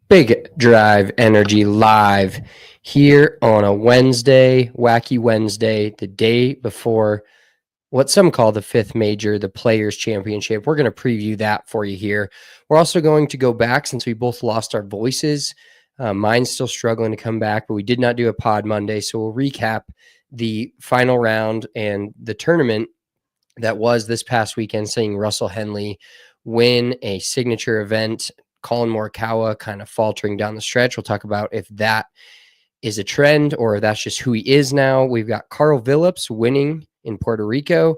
Big Drive Energy live here on a Wednesday, wacky Wednesday, the day before what some call the fifth major, the Players Championship. We're going to preview that for you here. We're also going to go back since we both lost our voices. Mine's still struggling to come back, but we did not do a pod Monday. So we'll recap the final round and the tournament that was this past weekend, seeing Russell Henley win a signature event. Collin Morikawa kind of faltering down the stretch. We'll talk about if that is a trend or if that's just who he is now. We've got Karl Vilips winning in Puerto Rico.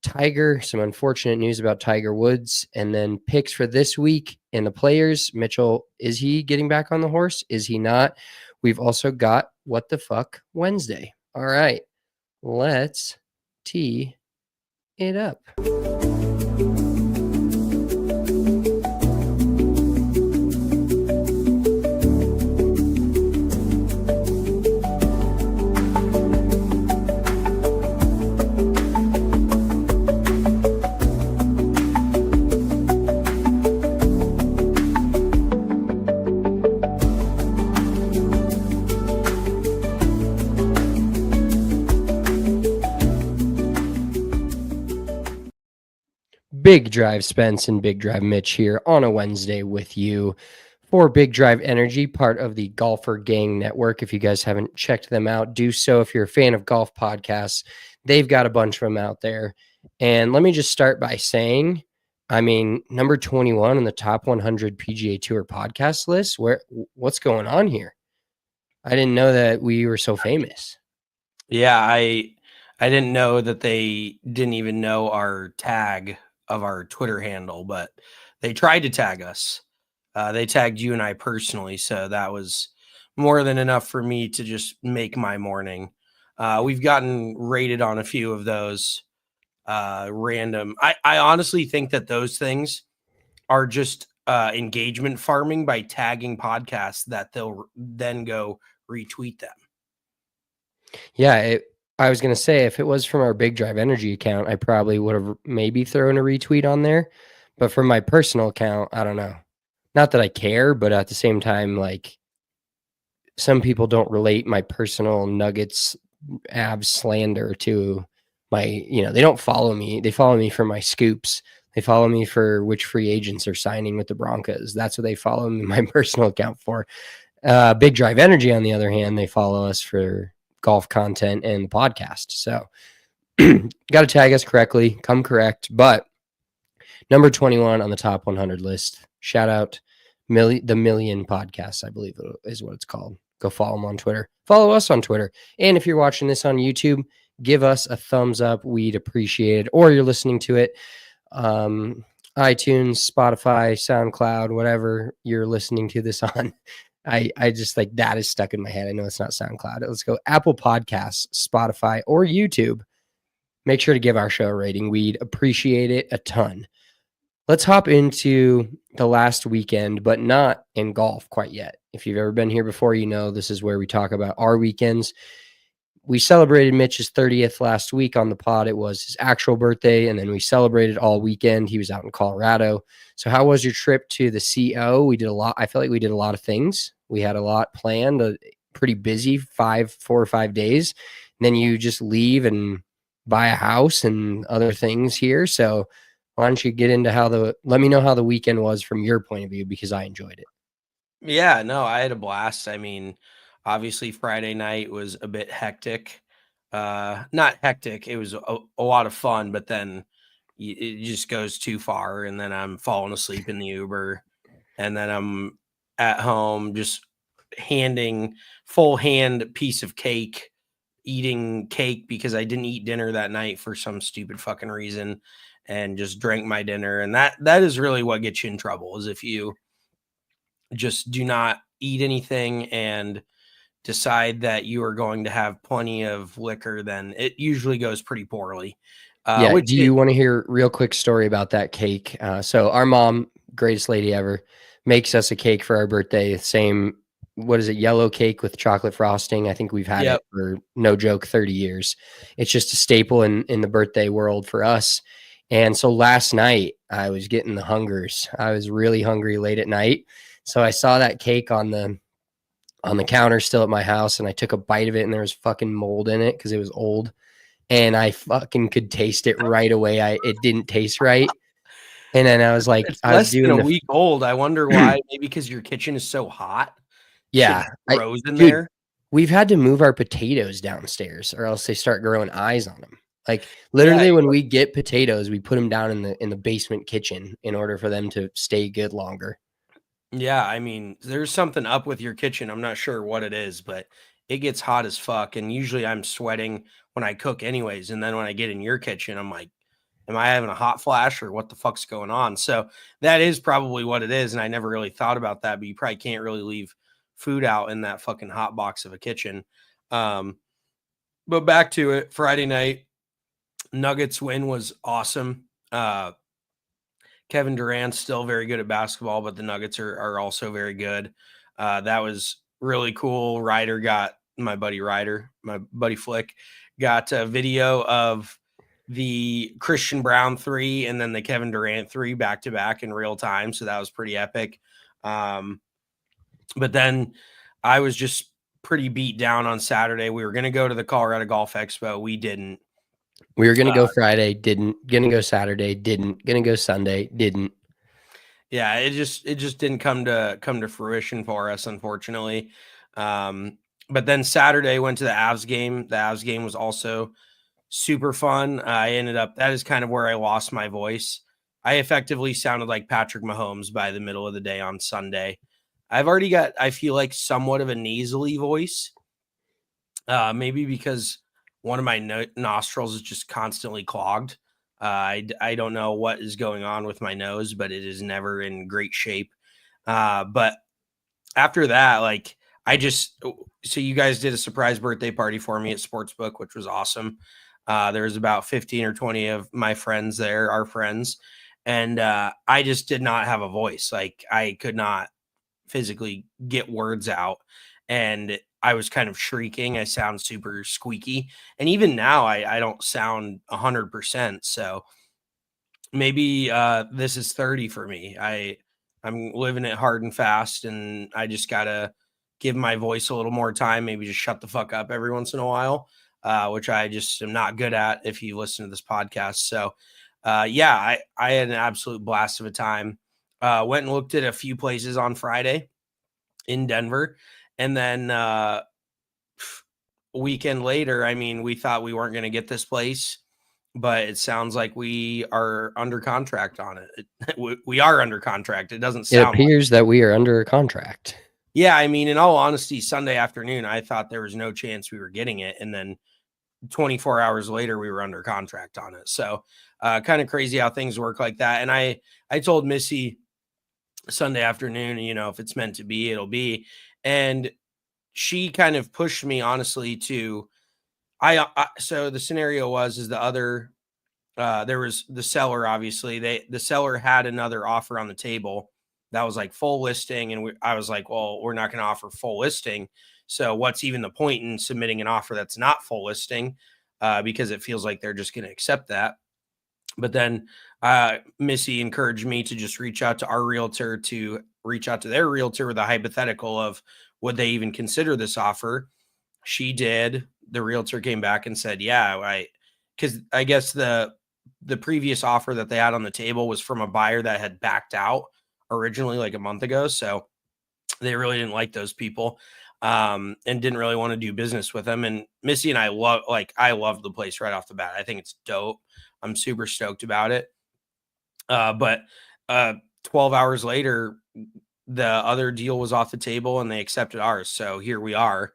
Tiger, some unfortunate news about Tiger Woods, and then picks for this week in the Players. Mitchell, is he getting back on the horse? Is he not? We've also got What the Fuck Wednesday. All right, let's tee it up. Big Drive Spence and Big Drive Mitch here on a Wednesday with you for Big Drive Energy, part of the Golfer Gang Network. If you guys haven't checked them out, do so. If you're a fan of golf podcasts, they've got a bunch of them out there. And let me just start by saying, number 21 on the top 100 PGA Tour podcast list. What's going on here? I didn't know that we were so famous. Yeah, I didn't know that they didn't even know our tag of our Twitter handle, but they tried to tag us. They tagged you and I personally, so that was more than enough for me to just make my morning. We've gotten rated on a few of those random. I honestly think that those things are just engagement farming by tagging podcasts that they'll then go retweet them. Yeah, I was going to say, if it was from our Big Drive Energy account, I probably would have maybe thrown a retweet on there. But from my personal account, I don't know. Not that I care, but at the same time, like, some people don't relate my personal Nuggets abs slander to my, they don't follow me. They follow me for my scoops. They follow me for which free agents are signing with the Broncos. That's what they follow me, my personal account for. Big Drive Energy, on the other hand, they follow us for golf content and the podcast. So got to tag us correctly, come correct. But number 21 on the top 100 list. Shout out the Million Podcast, I believe is what it's called. Go follow them on Twitter. Follow us on Twitter. And if you're watching this on YouTube, give us a thumbs up. We'd appreciate it. Or you're listening to it, iTunes, Spotify, SoundCloud, whatever you're listening to this on. I just like that is stuck in my head. I know it's not SoundCloud. Let's go Apple Podcasts, Spotify, or YouTube. Make sure to give our show a rating. We'd appreciate it a ton. Let's hop into the last weekend, but not in golf quite yet. If you've ever been here before, you know this is where we talk about our weekends. We celebrated Mitch's 30th last week on the pod. It was his actual birthday, and then we celebrated all weekend. He was out in Colorado. So how was your trip to the CO? We did a lot. I felt like we did a lot of things. We had a lot planned, pretty busy 4 or 5 days. And then you just leave and buy a house and other things here. So why don't you get into let me know how the weekend was from your point of view, because I enjoyed it. Yeah, no, I had a blast. I mean, obviously Friday night was a bit hectic. Not hectic. It was a lot of fun, but then it just goes too far. And then I'm falling asleep in the Uber, and then I'm at home just handing full hand piece of cake, eating cake because I didn't eat dinner that night for some stupid fucking reason, and just drank my dinner. And that is really what gets you in trouble, is if you just do not eat anything and decide that you are going to have plenty of liquor, then it usually goes pretty poorly. Do you want to hear a real quick story about that cake? So our mom, greatest lady ever, makes us a cake for our birthday. Same, what is it? Yellow cake with chocolate frosting. I think we've had it for, no joke, 30 years. It's just a staple in the birthday world for us. And so last night I was getting the hungers. I was really hungry late at night. So I saw that cake on the counter still at my house, and I took a bite of it, and there was fucking mold in it because it was old, and I fucking could taste it right away. It didn't taste right, and then I was like, It's I was less than doing a the week old. I wonder why. Maybe because your kitchen is so hot. Shit yeah, just grows in dude, there. we've had to move our potatoes downstairs, or else they start growing eyes on them. Like Yeah, literally, when we get potatoes, we put them down in the basement kitchen in order for them to stay good longer. yeah. I mean, there's something up with your kitchen. I'm not sure what it is, but it gets hot as fuck. And usually I'm sweating when I cook, anyways. And then when I get in your kitchen, I'm like, am I having a hot flash or what the fuck's going on? So that is probably what it is. And I never really thought about that, but you probably can't really leave food out in that fucking hot box of a kitchen. Um, but back to it, Friday night, Nuggets win was awesome. Kevin Durant's still very good at basketball, but the Nuggets are also very good. That was really cool. My buddy Flick, got a video of the Christian Brown 3 and then the Kevin Durant 3 back to back in real time. So that was pretty epic. But then I was just pretty beat down on Saturday. We were going to go to the Colorado Golf Expo. We didn't. We were gonna go Friday, didn't. Gonna go Saturday, didn't. Gonna go Sunday, didn't. Yeah, it just didn't come to fruition for us, unfortunately. But then Saturday went to the Avs game. The Avs game was also super fun. That is kind of where I lost my voice. I effectively sounded like Patrick Mahomes by the middle of the day on Sunday. I've already got, I feel like, somewhat of a nasally voice. Maybe because one of my nostrils is just constantly clogged. I don't know what is going on with my nose, but it is never in great shape. But after that, like so you guys did a surprise birthday party for me at Sportsbook, which was awesome. There was about 15 or 20 of my friends there, our friends. And I just did not have a voice. Like I could not physically get words out. And I was kind of shrieking. I sound super squeaky. And even now I don't sound 100%. So maybe this is 30 for me. I'm living it hard and fast, and I just gotta give my voice a little more time. Maybe just shut the fuck up every once in a while, which I just am not good at if you listen to this podcast. So yeah, I had an absolute blast of a time. Went and looked at a few places on Friday in Denver, and then a weekend later, I mean, we thought we weren't going to get this place, but it sounds like we are under contract on it. We are under contract. It doesn't It sound appears that we are under a contract. yeah, I mean, in all honesty, Sunday afternoon, I thought there was no chance we were getting it. And then 24 hours later, we were under contract on it. So kind of crazy how things work like that. And I told Missy Sunday afternoon, if it's meant to be, it'll be. And she kind of pushed me, honestly, to so the scenario is the other there was the seller. Obviously the seller had another offer on the table that was like full listing, and I was like, well, we're not going to offer full listing, so what's even the point in submitting an offer that's not full listing, because it feels like they're just going to accept that. But then Missy encouraged me to just reach out to our realtor, to reach out to their realtor with a hypothetical of would they even consider this offer. She did. The realtor came back and said, yeah, because I guess the previous offer that they had on the table was from a buyer that had backed out originally like a month ago. So they really didn't like those people, and didn't really want to do business with them. And Missy and I love the place right off the bat. I think it's dope. I'm super stoked about it. But 12 hours later, the other deal was off the table and they accepted ours. So here we are.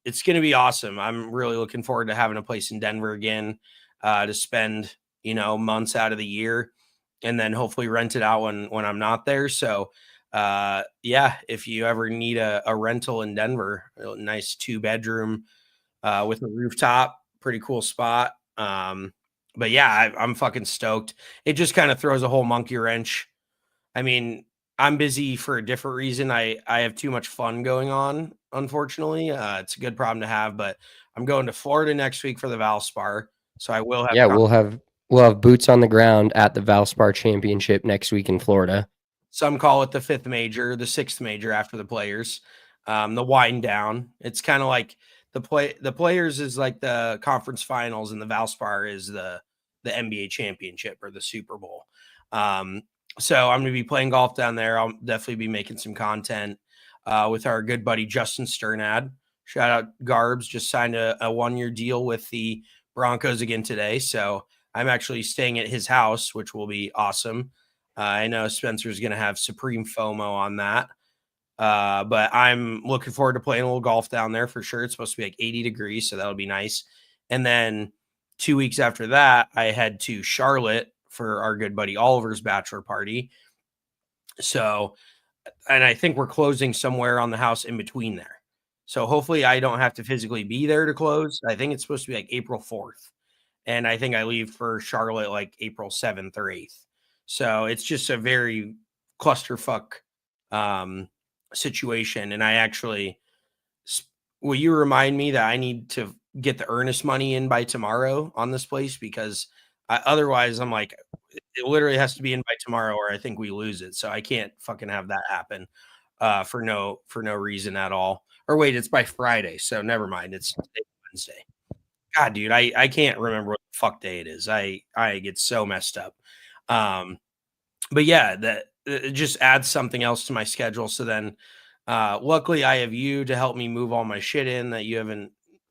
It's going to be awesome. I'm really looking forward to having a place in Denver again, to spend, months out of the year, and then hopefully rent it out when I'm not there. So yeah, if you ever need a rental in Denver, a nice 2-bedroom with a rooftop, pretty cool spot. But yeah, I'm fucking stoked. It just kind of throws a whole monkey wrench. I mean, I'm busy for a different reason. I have too much fun going on, unfortunately. It's a good problem to have, but I'm going to Florida next week for the Valspar. So I will have Yeah, we'll have boots on the ground at the Valspar Championship next week in Florida. Some call it the fifth major, the sixth major after the Players, the wind down. It's kind of like the Players is like the conference finals, and the Valspar is the NBA championship or the Super Bowl. So I'm going to be playing golf down there. I'll definitely be making some content with our good buddy Justin Sternad. Shout out Garbs, just signed a 1-year deal with the Broncos again today. So I'm actually staying at his house, which will be awesome. I know Spencer's going to have supreme FOMO on that. But I'm looking forward to playing a little golf down there for sure. It's supposed to be like 80 degrees, so that'll be nice. And then 2 weeks after that, I head to Charlotte for our good buddy Oliver's bachelor party. So, and I think we're closing somewhere on the house in between there. So hopefully I don't have to physically be there to close. I think it's supposed to be like April 4th. And I think I leave for Charlotte like April 7th or 8th. So it's just a very clusterfuck situation. And I actually, will you remind me that I need to get the earnest money in by tomorrow on this place? Because otherwise I'm like, it literally has to be in by tomorrow or I think we lose it. So I can't fucking have that happen for no reason at all. Or wait, it's by Friday. So never mind. It's Wednesday. God, dude, I can't remember what the fuck day it is. I get so messed up. But yeah, that it just adds something else to my schedule. So then luckily I have you to help me move all my shit in that you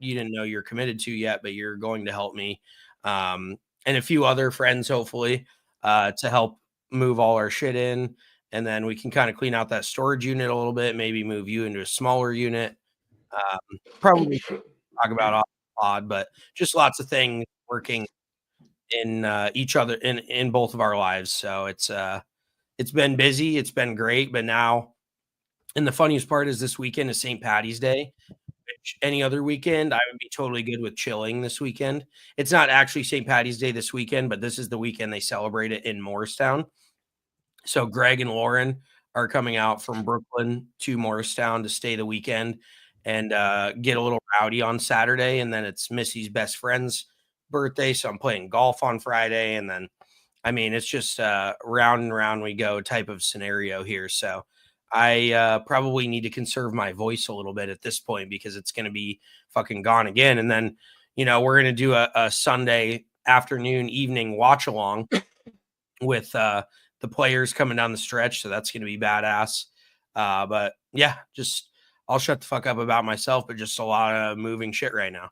didn't know you're committed to yet, but you're going to help me. And a few other friends, hopefully, to help move all our shit in. And then we can kind of clean out that storage unit a little bit, maybe move you into a smaller unit. Probably talk about off the pod, but just lots of things working in each other in both of our lives. So it's been busy, it's been great, but now, and the funniest part is this weekend is St. Patty's Day. Which any other weekend, I would be totally good with chilling this weekend. It's not actually St. Patty's Day this weekend, but this is the weekend they celebrate it in Morristown. So Greg and Lauren are coming out from Brooklyn to Morristown to stay the weekend and get a little rowdy on Saturday. And then it's Missy's best friend's birthday. So I'm playing golf on Friday. And then, I mean, it's just round and round we go type of scenario here. So I probably need to conserve my voice a little bit at this point because it's going to be fucking gone again. And then, we're going to do a Sunday afternoon, evening watch along with the Players coming down the stretch. So that's going to be badass. But yeah, just I'll shut the fuck up about myself, but just a lot of moving shit right now.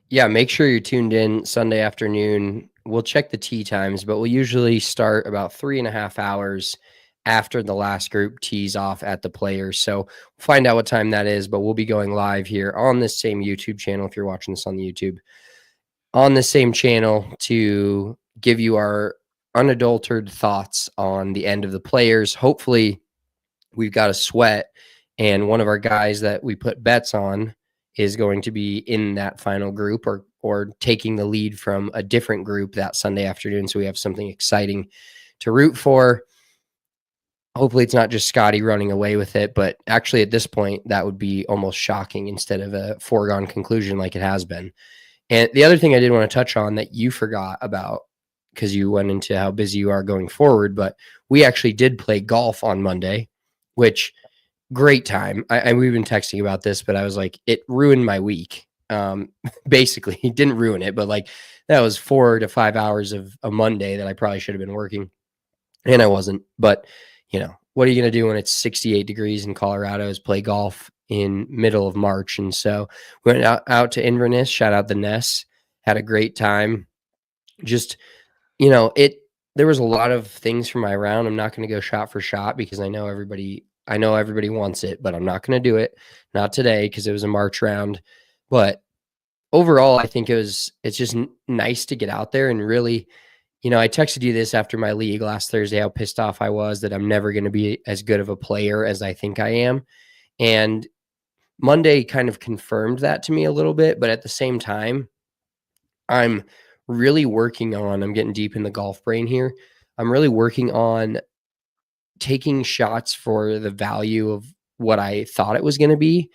Yeah, make sure you're tuned in Sunday afternoon. We'll check the tee times, but we'll usually start about 3.5 hours after the last group tees off at the Players. So we'll find out what time that is, but we'll be going live here on this same YouTube channel if you're watching this on the YouTube, on the same channel to give you our unadulterated thoughts on the end of the Players. Hopefully we've got a sweat, and one of our guys that we put bets on is going to be in that final group or taking the lead from a different group that Sunday afternoon. So we have something exciting to root for. Hopefully it's not just Scotty running away with it, but actually at this point, that would be almost shocking instead of a foregone conclusion like it has been. And the other thing I did want to touch on that you forgot about, because you went into how busy you are going forward, but we actually did play golf on Monday, which great time. We've been texting about this, but I was like, it ruined my week. Basically, it didn't ruin it, but like that was 4 to 5 hours of a Monday that I probably should have been working, and I wasn't. But what are you going to do when it's 68 degrees in Colorado is play golf in middle of March. And so we went out to Inverness, shout out the Ness, had a great time. Just, there was a lot of things from my round. I'm not going to go shot for shot because I know everybody wants it, but I'm not going to do it. Not today because it was a March round. But overall, I think it's just nice to get out there and really, I texted you this after my league last Thursday, how pissed off I was that I'm never going to be as good of a player as I think I am. And Monday kind of confirmed that to me a little bit, but at the same time, I'm really working on, I'm getting deep in the golf brain here. I'm really working on taking shots for the value of what I thought it was going to be.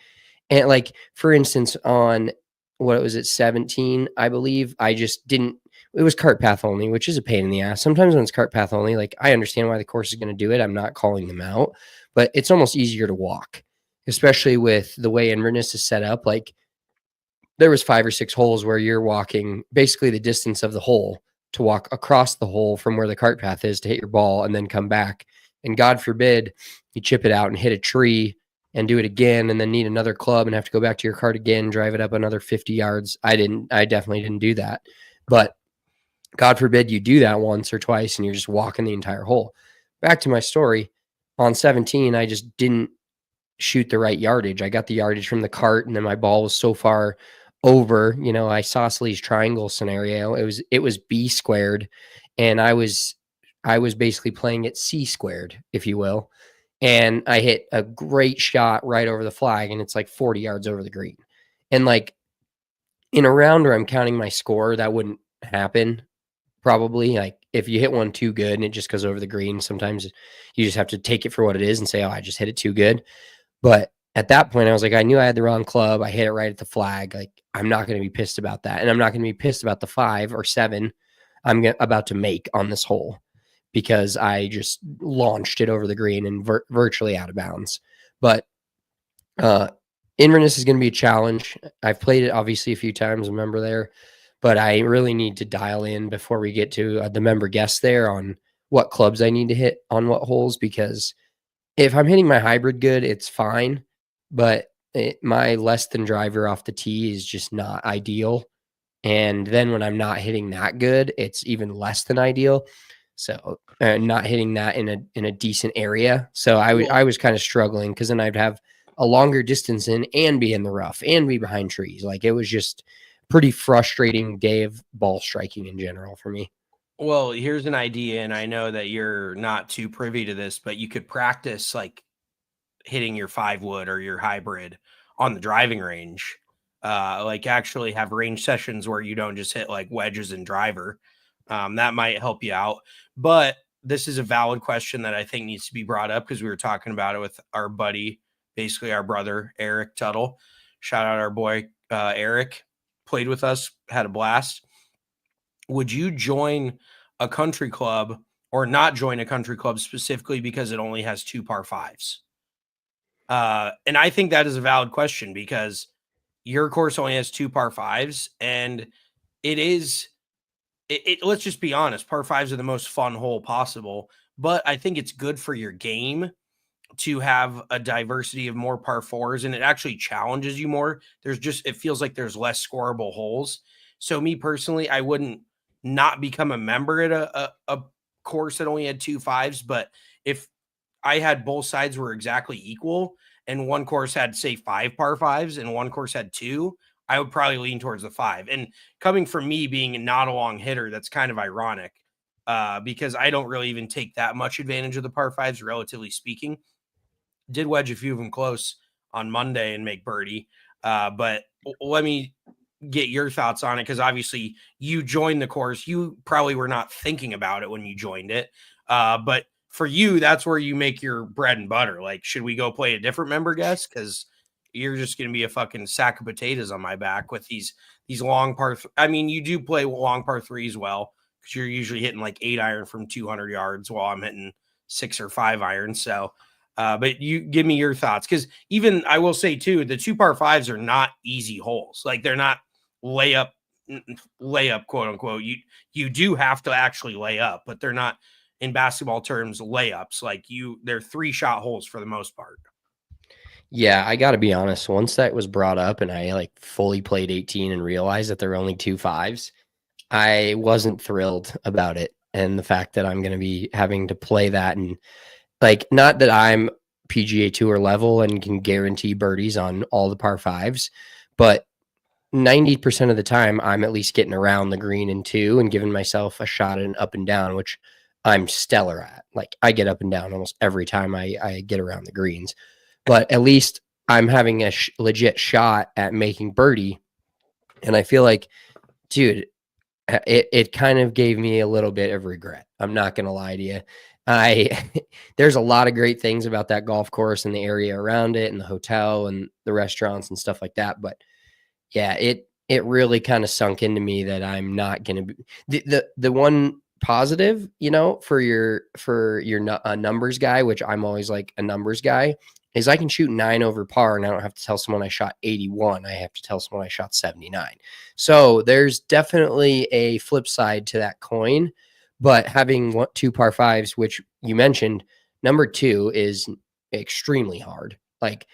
And like, for instance, on what was it, 17, I believe, I just didn't, it was cart path only, which is a pain in the ass. Sometimes when it's cart path only, like I understand why the course is going to do it. I'm not calling them out, but it's almost easier to walk, especially with the way Inverness is set up. Like there was 5 or 6 holes where you're walking basically the distance of the hole to walk across the hole from where the cart path is to hit your ball and then come back. And God forbid you chip it out and hit a tree and do it again and then need another club and have to go back to your cart again, drive it up another 50 yards. I definitely didn't do that. But God forbid you do that once or twice and you're just walking the entire hole. Back to my story. On 17, I just didn't shoot the right yardage. I got the yardage from the cart and then my ball was so far over, isosceles triangle scenario. It was B squared and I was basically playing it C squared, if you will. And I hit a great shot right over the flag and it's like 40 yards over the green. And like in a round where I'm counting my score, that wouldn't happen. Probably like if you hit one too good and it just goes over the green, sometimes you just have to take it for what it is and say, oh, I just hit it too good. But at that point, I was like, I knew I had the wrong club. I hit it right at the flag. Like, I'm not going to be pissed about that. And I'm not going to be pissed about the 5 or 7 I'm about to make on this hole because I just launched it over the green and virtually out of bounds. But Inverness is going to be a challenge. I've played it obviously a few times, a member there, but I really need to dial in before we get to the member guest there on what clubs I need to hit on what holes, because if I'm hitting my hybrid good, it's fine, but my less than driver off the tee is just not ideal. And then when I'm not hitting that good, it's even less than ideal. So not hitting that in a decent area. So I was kind of struggling because then I'd have a longer distance in and be in the rough and be behind trees. Like it was just pretty frustrating day of ball striking in general for me. Well, here's an idea, and I know that you're not too privy to this, but you could practice like hitting your 5 wood or your hybrid on the driving range. Like actually have range sessions where you don't just hit like wedges and driver. That might help you out. But this is a valid question that I think needs to be brought up because we were talking about it with our buddy, basically our brother, Eric Tuttle. Shout out our boy, Eric. Played with us, had a blast. Would you join a country club or not join a country club specifically because it only has 2 par 5s? And I think that is a valid question because your course only has 2 par 5s, and let's just be honest, par 5s are the most fun hole possible, but I think it's good for your game to have a diversity of more par 4s, and it actually challenges you more. It feels like there's less scoreable holes. So me personally, I wouldn't not become a member at a course that only had 2 5s, but if I had both sides were exactly equal and one course had say 5 par 5s and one course had 2, I would probably lean towards the 5. And coming from me being not a long hitter, that's kind of ironic because I don't really even take that much advantage of the par 5s, relatively speaking. Did wedge a few of them close on Monday and make birdie. But let me get your thoughts on it because obviously you joined the course. You probably were not thinking about it when you joined it. But for you, that's where you make your bread and butter. Like, should we go play a different member guest? Because you're just going to be a fucking sack of potatoes on my back with these long par. I mean, you do play long par 3s well because you're usually hitting like 8 iron from 200 yards while I'm hitting 6 or 5 iron. So, but you give me your thoughts because even I will say too, the 2 par 5s are not easy holes. Like they're not layup quote unquote. You do have to actually lay up, but they're not in basketball terms layups. Like they're 3-shot holes for the most part. Yeah, I got to be honest. Once that was brought up and I like fully played 18 and realized that there were only 2 5s, I wasn't thrilled about it. And the fact that I'm going to be having to play that, and like, not that I'm PGA Tour level and can guarantee birdies on all the par 5s, but 90% of the time I'm at least getting around the green in 2 and giving myself a shot at an up and down, which I'm stellar at. Like I get up and down almost every time I get around the greens, but at least I'm having a legit shot at making birdie. And I feel like, dude, it kind of gave me a little bit of regret. I'm not going to lie to you. There's a lot of great things about that golf course and the area around it and the hotel and the restaurants and stuff like that. But yeah, it really kind of sunk into me that I'm not going to be the one positive, for your numbers guy, which I'm always like a numbers guy, is I can shoot 9 over par and I don't have to tell someone I shot 81. I have to tell someone I shot 79. So there's definitely a flip side to that coin, but having 2 par 5s, which you mentioned, number 2 is extremely hard. Like,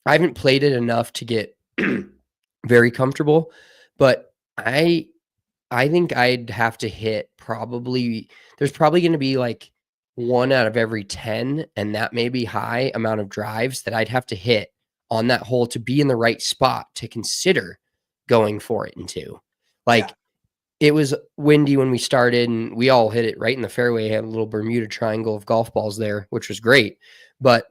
I haven't played it enough to get very comfortable, but I think I'd have to hit there's probably going to be like 1 out of every 10, and that may be high amount of drives that I'd have to hit on that hole to be in the right spot to consider going for it in 2. Like, it was windy when we started, and we all hit it right in the fairway. Had a little Bermuda triangle of golf balls there, which was great. But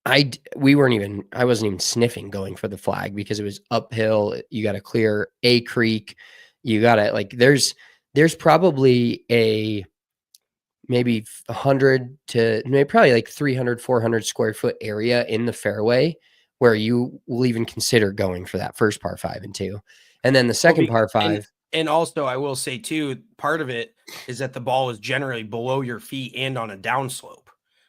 I wasn't even sniffing going for the flag because it was uphill. You got to clear a creek. You got to there's probably a maybe 100 to maybe probably like 300, 400 square foot area in the fairway where you will even consider going for that first par 5 and 2. And then the second par 5. And also I will say too, part of it is that the ball is generally below your feet and on a downslope.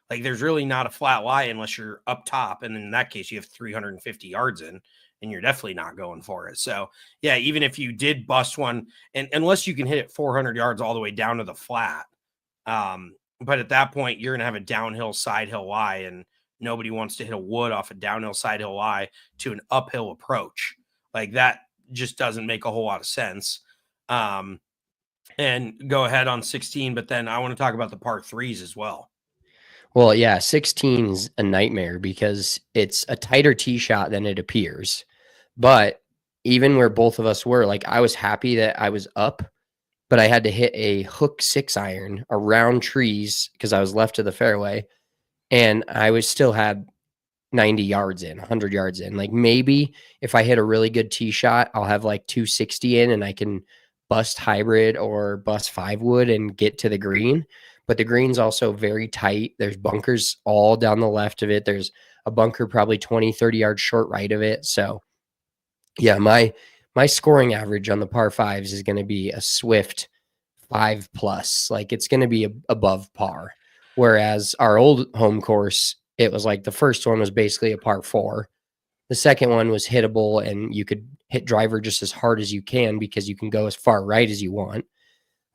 Like, there's really not a flat lie unless you're up top. And in that case, you have 350 yards in, and you're definitely not going for it. So yeah, even if you did bust one, and unless you can hit it 400 yards all the way down to the flat, but at that point you're going to have a downhill side hill lie, and nobody wants to hit a wood off a downhill side hill lie to an uphill approach. Like, that just doesn't make a whole lot of sense. And go ahead on 16, but then I want to talk about the par 3s as well. Well, yeah, 16 is a nightmare because it's a tighter tee shot than it appears. But even where both of us were, like, I was happy that I was up, but I had to hit a hook 6-iron around trees because I was left of the fairway, and I was still had 90 yards in, 100 yards in. Like, maybe if I hit a really good tee shot, I'll have like 260 in and I can bust hybrid or bust 5 wood and get to the green. But the green's also very tight. There's bunkers all down the left of it. There's a bunker probably 20, 30 yards short right of it. So yeah, my scoring average on the par 5s is going to be a swift 5+. Like, it's going to be above par. Whereas our old home course, it was like the first one was basically a par 4. The second one was hittable, and you could hit driver just as hard as you can because you can go as far right as you want.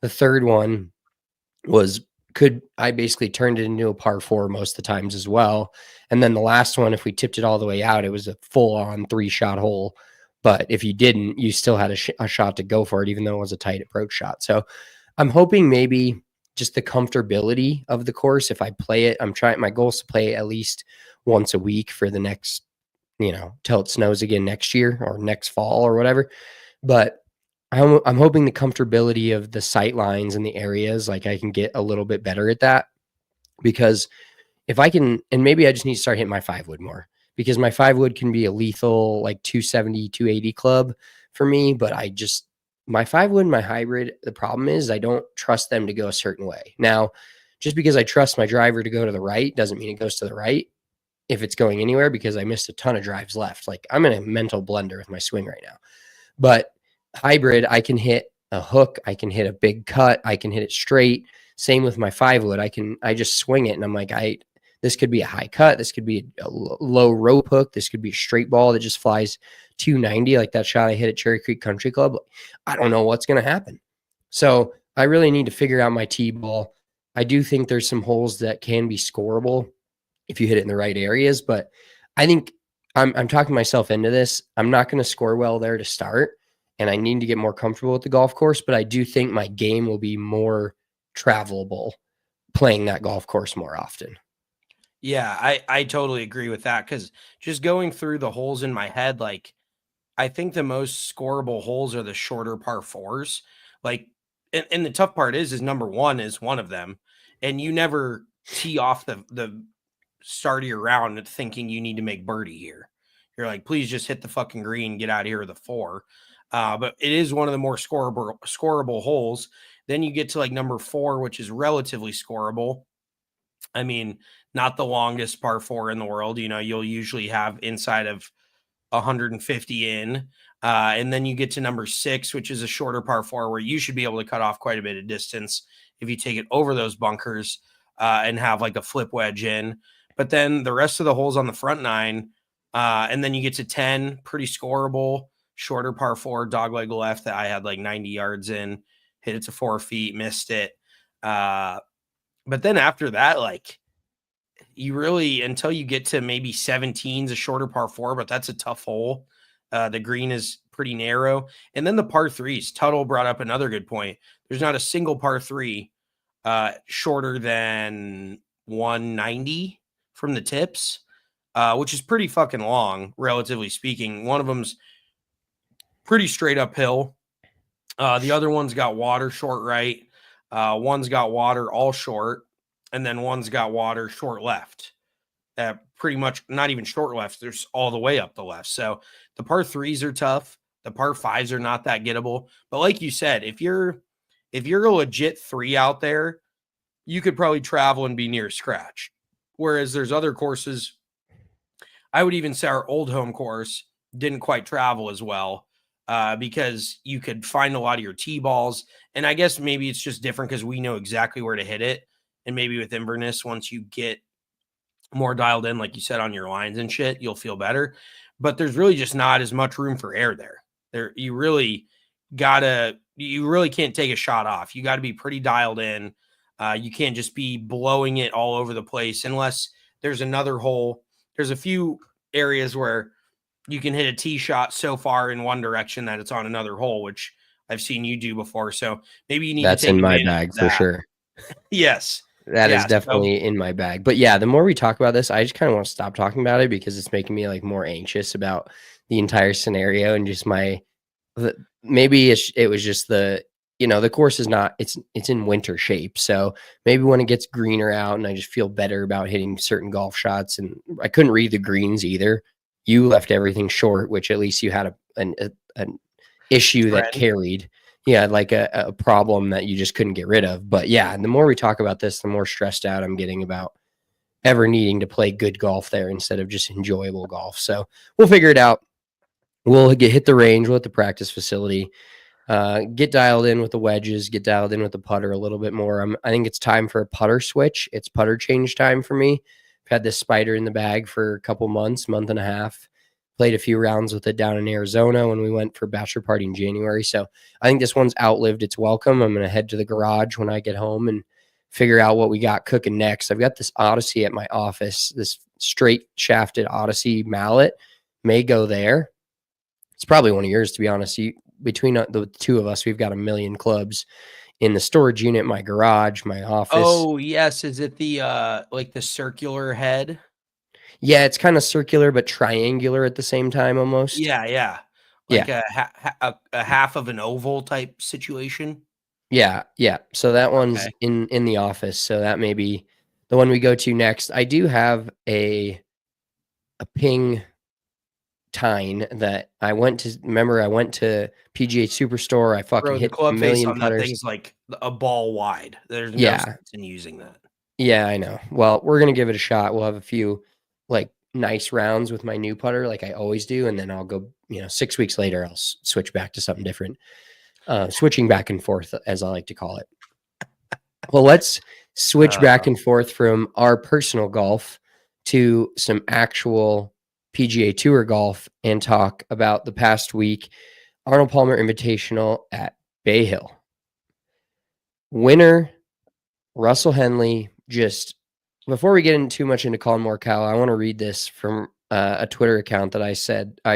The third one I basically turned it into a par 4 most of the times as well. And then the last one, if we tipped it all the way out, it was a full on 3-shot hole. But if you didn't, you still had a shot to go for it, even though it was a tight approach shot. So I'm hoping maybe just the comfortability of the course. If I play it, my goal is to play at least once a week for the next, till it snows again next year or next fall or whatever. But I'm hoping the comfortability of the sight lines and the areas, like, I can get a little bit better at that, because if I can, and maybe I just need to start hitting my 5 wood more, because my 5 wood can be a lethal, like 270, 280 club for me. But my 5 wood and my hybrid, the problem is I don't trust them to go a certain way. Now, just because I trust my driver to go to the right doesn't mean it goes to the right if it's going anywhere, because I missed a ton of drives left. Like, I'm in a mental blender with my swing right now. But hybrid, I can hit a hook, I can hit a big cut, I can hit it straight. Same with my 5 wood. I just swing it, and I'm like, this could be a high cut, this could be a low rope hook, this could be a straight ball that just flies 290, like that shot I hit at Cherry Creek Country Club. I don't know what's going to happen. So I really need to figure out my tee ball. I do think there's some holes that can be scoreable if you hit it in the right areas, but I think I'm talking myself into this. I'm not going to score well there to start, and I need to get more comfortable with the golf course, but I do think my game will be more travelable playing that golf course more often. Yeah, I totally agree with that, because just going through the holes in my head, like, I think the most scoreable holes are the shorter par 4s. Like, and the tough part is number 1 is one of them, and you never tee off the start of your round thinking you need to make birdie here. You're like, please just hit the fucking green, get out of here with a 4. But it is one of the more scoreable holes. Then you get to like number 4, which is relatively scoreable. I mean, not the longest par 4 in the world. You'll usually have inside of 150 in. And then you get to number 6, which is a shorter par 4 where you should be able to cut off quite a bit of distance if you take it over those bunkers and have like a flip wedge in. But then the rest of the holes on the front 9, and then you get to 10, pretty scoreable, shorter par 4, dogleg left that I had like 90 yards in, hit it to 4 feet, missed it. But then after that, like, you really, until you get to maybe 17's a shorter par 4, but that's a tough hole. The green is pretty narrow. And then the par 3s, Tuttle brought up another good point. There's not a single par 3 shorter than 190 from the tips, which is pretty fucking long, relatively speaking. One of them's pretty straight uphill. The other one's got water short right. One's got water all short. And then one's got water short left. Pretty much not even short left. There's all the way up the left. So the par 3s are tough. The par 5s are not that gettable. But like you said, if you're a legit 3 out there, you could probably travel and be near scratch. Whereas there's other courses, I would even say our old home course didn't quite travel as well because you could find a lot of your tee balls. And I guess maybe it's just different because we know exactly where to hit it. And maybe with Inverness, once you get more dialed in, like you said, on your lines and shit, you'll feel better. But there's really just not as much room for error there. You really can't take a shot off. You got to be pretty dialed in. You can't just be blowing it all over the place unless there's another hole. There's a few areas where you can hit a tee shot so far in one direction that it's on another hole, which I've seen you do before. So maybe you need That's to take in my advantage bag of for that. sure. Yes. That is definitely in my bag. But yeah, the more we talk about this, I just kind of want to stop talking about it because it's making me like more anxious about the entire scenario and just maybe it was just the course is not, it's in winter shape. So maybe when it gets greener out and I just feel better about hitting certain golf shots, and I couldn't read the greens either. You left everything short, which at least you had an issue that carried. Yeah, like a problem that you just couldn't get rid of. But yeah, and the more we talk about this, the more stressed out I'm getting about ever needing to play good golf there instead of just enjoyable golf. So we'll figure it out. We'll hit the range, we'll hit the practice facility, get dialed in with the wedges, get dialed in with the putter a little bit more. I think it's time for a putter switch. It's putter change time for me. I've had this spider in the bag for a couple months, month and a half. Played a few rounds with it down in Arizona when we went for bachelor party in January. So I think this one's outlived its welcome. I'm going to head to the garage when I get home and figure out what we got cooking next. I've got this Odyssey at my office, this straight shafted Odyssey mallet. May go there. It's probably one of yours, to be honest. Between the two of us, we've got a million clubs in the storage unit, my garage, my office. Oh, yes. Is it the like the circular head? Yeah, it's kind of circular but triangular at the same time almost. Yeah. Like a half of an oval type situation. Yeah. So that one's in the office. So that may be the one we go to next. I do have a Ping Tine that I went to PGA Superstore. I fucking hit the club a million face on putters. that thing's like a ball wide. There's no sense in using that. Yeah, I know. Well, we're going to give it a shot. We'll have a few like nice rounds with my new putter like I always do. And then I'll go, 6 weeks later, I'll switch back to something different. Switching back and forth, as I like to call it. Well, let's switch back and forth from our personal golf to some actual PGA Tour golf and talk about the past week. Arnold Palmer Invitational at Bay Hill. Winner, Russell Henley. Just before we get too much into Collin Morikawa, I want to read this from a Twitter account that I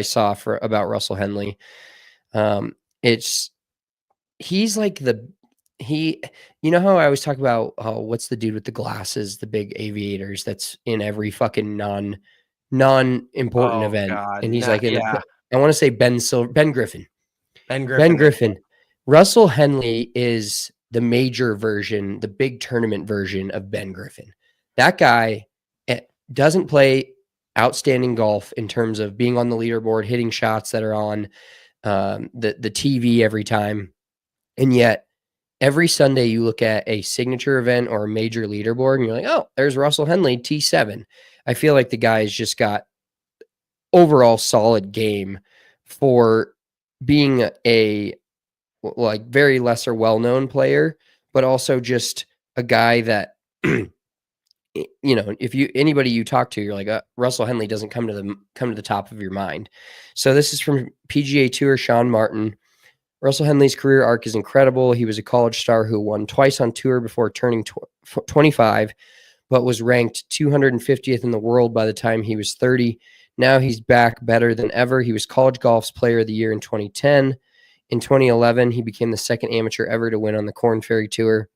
saw about Russell Henley. He's like how I always talk about what's the dude with the glasses, the big aviators that's in every fucking non-important event. God. And he's I want to say Ben Griffin. Ben Griffin. Russell Henley is the major version, the big tournament version of Ben Griffin. That guy doesn't play outstanding golf in terms of being on the leaderboard, hitting shots that are on the TV every time. And yet every Sunday you look at a signature event or a major leaderboard and you're like, oh, there's Russell Henley, T7. I feel like the guy's just got overall solid game for being a like very lesser well-known player, but also just a guy that if anybody you talk to, you're like, Russell Henley doesn't come to the top of your mind. So this is from PGA Tour Sean Martin. Russell Henley's career arc is incredible. He was a college star who won twice on tour before turning 25, but was ranked 250th in the world by the time he was 30. Now he's back better than ever. He was College Golf's Player of the Year in 2010. In 2011, he became the second amateur ever to win on the Korn Ferry Tour.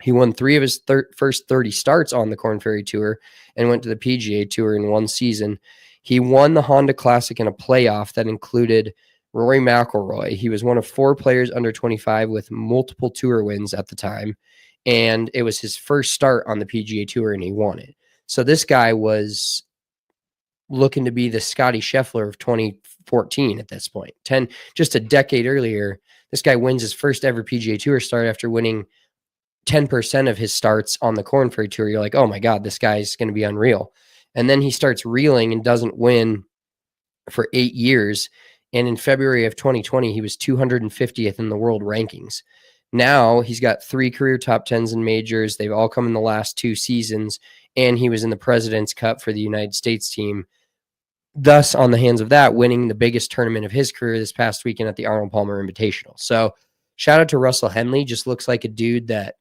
He won 3 of his first 30 starts on the Korn Ferry Tour and went to the PGA Tour in one season. He won the Honda Classic in a playoff that included Rory McIlroy. He was one of 4 players under 25 with multiple tour wins at the time, and it was his first start on the PGA Tour, and he won it. So this guy was looking to be the Scotty Scheffler of 2014 at this point. Just a decade earlier, this guy wins his first ever PGA Tour start after winning 10% of his starts on the Korn Ferry Tour. You're like, oh my God, this guy's going to be unreal. And then he starts reeling and doesn't win for 8 years. And in February of 2020, he was 250th in the world rankings. Now he's got 3 career top 10s in majors. They've all come in the last 2 seasons. And he was in the President's Cup for the United States team. Thus, on the hands of that, winning the biggest tournament of his career this past weekend at the Arnold Palmer Invitational. So shout out to Russell Henley. Just looks like a dude that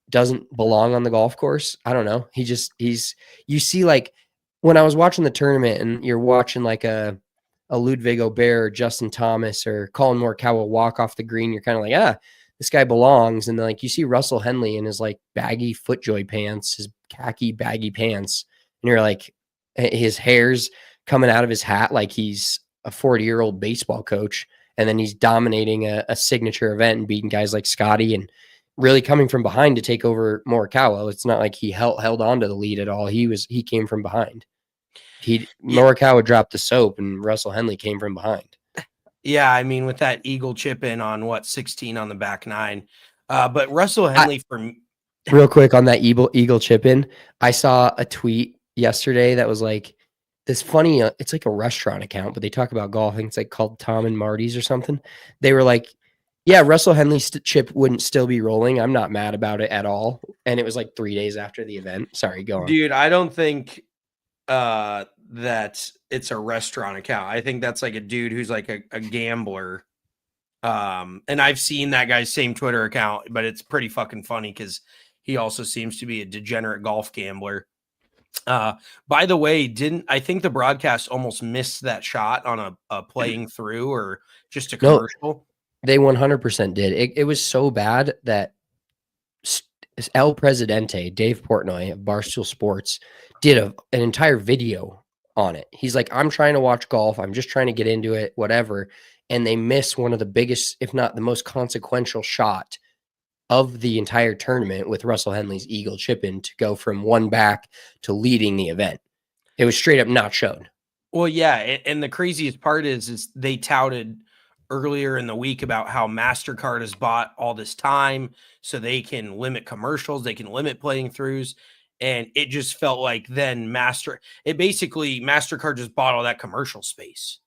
doesn't belong on the golf course. I don't know. You see, like when I was watching the tournament and you're watching like a Ludwig Aubert or Justin Thomas or Collin Morikawa walk off the green, you're kind of like, this guy belongs. And then like you see Russell Henley in his like baggy FootJoy pants, his khaki baggy pants, and you're like, his hair's coming out of his hat like he's a 40-year-old baseball coach, and then he's dominating a signature event and beating guys like Scotty and really coming from behind to take over Morikawa. It's not like he held on to the lead at all. He came from behind. Morikawa dropped the soap and Russell Henley came from behind. Yeah, I mean, with that eagle chip in on 16 on the back 9. But Russell Henley real quick on that eagle chip in, I saw a tweet yesterday that was like this funny, it's like a restaurant account, but they talk about golf. I think it's like called Tom and Marty's or something. They were like, yeah, Russell Henley's chip wouldn't still be rolling. I'm not mad about it at all. And it was like 3 days after the event. Sorry, go on. Dude, I don't think that it's a restaurant account. I think that's like a dude who's like a gambler. And I've seen that guy's same Twitter account, but it's pretty fucking funny because he also seems to be a degenerate golf gambler. By the way, I think the broadcast almost missed that shot on a playing through or just a commercial? No, they 100% did. It was so bad that El Presidente, Dave Portnoy of Barstool Sports, did an entire video on it. He's like, I'm trying to watch golf. I'm just trying to get into it, whatever. And they miss one of the biggest, if not the most consequential shot of the entire tournament with Russell Henley's eagle chip in to go from one back to leading the event. It was straight up not shown. Well, yeah. And the craziest part is they touted earlier in the week about how MasterCard has bought all this time so they can limit commercials, they can limit playing throughs. And it just felt like then MasterCard just bought all that commercial space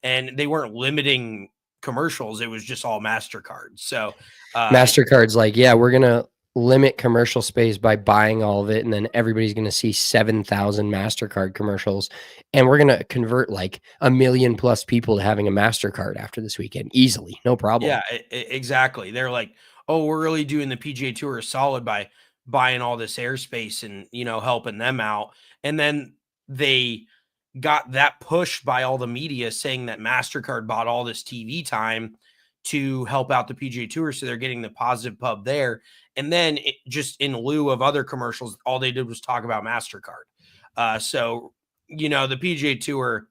and they weren't limiting commercials. It was just all MasterCard. So MasterCard's like, yeah, we're going to limit commercial space by buying all of it. And then everybody's going to see 7,000 MasterCard commercials. And we're going to convert like 1 million plus people to having a MasterCard after this weekend. Easily. No problem. Yeah, exactly. They're like, oh, we're really doing the PGA Tour a solid by buying all this airspace and, helping them out. And then they got that push by all the media saying that MasterCard bought all this TV time to help out the PGA Tour. So they're getting the positive pub there. And then just in lieu of other commercials, all they did was talk about MasterCard. So, the PGA Tour,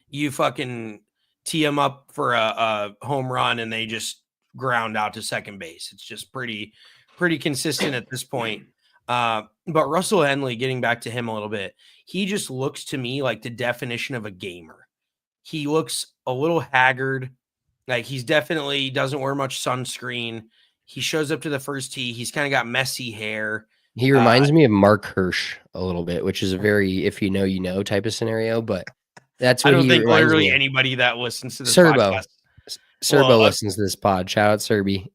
you fucking tee them up for a home run and they just ground out to second base. It's just pretty consistent at this point. But Russell Henley, getting back to him a little bit, he just looks to me like the definition of a gamer. He looks a little haggard. Like he's definitely doesn't wear much sunscreen. He shows up to the first tee. He's kind of got messy hair. He reminds me of Mark Hirsch a little bit, which is a very if you know, you know type of scenario, but that's I what don't he think reminds me literally of. anybody that listens to this Serbo. podcast. Well, Serbo listens to this pod. Shout out Serby.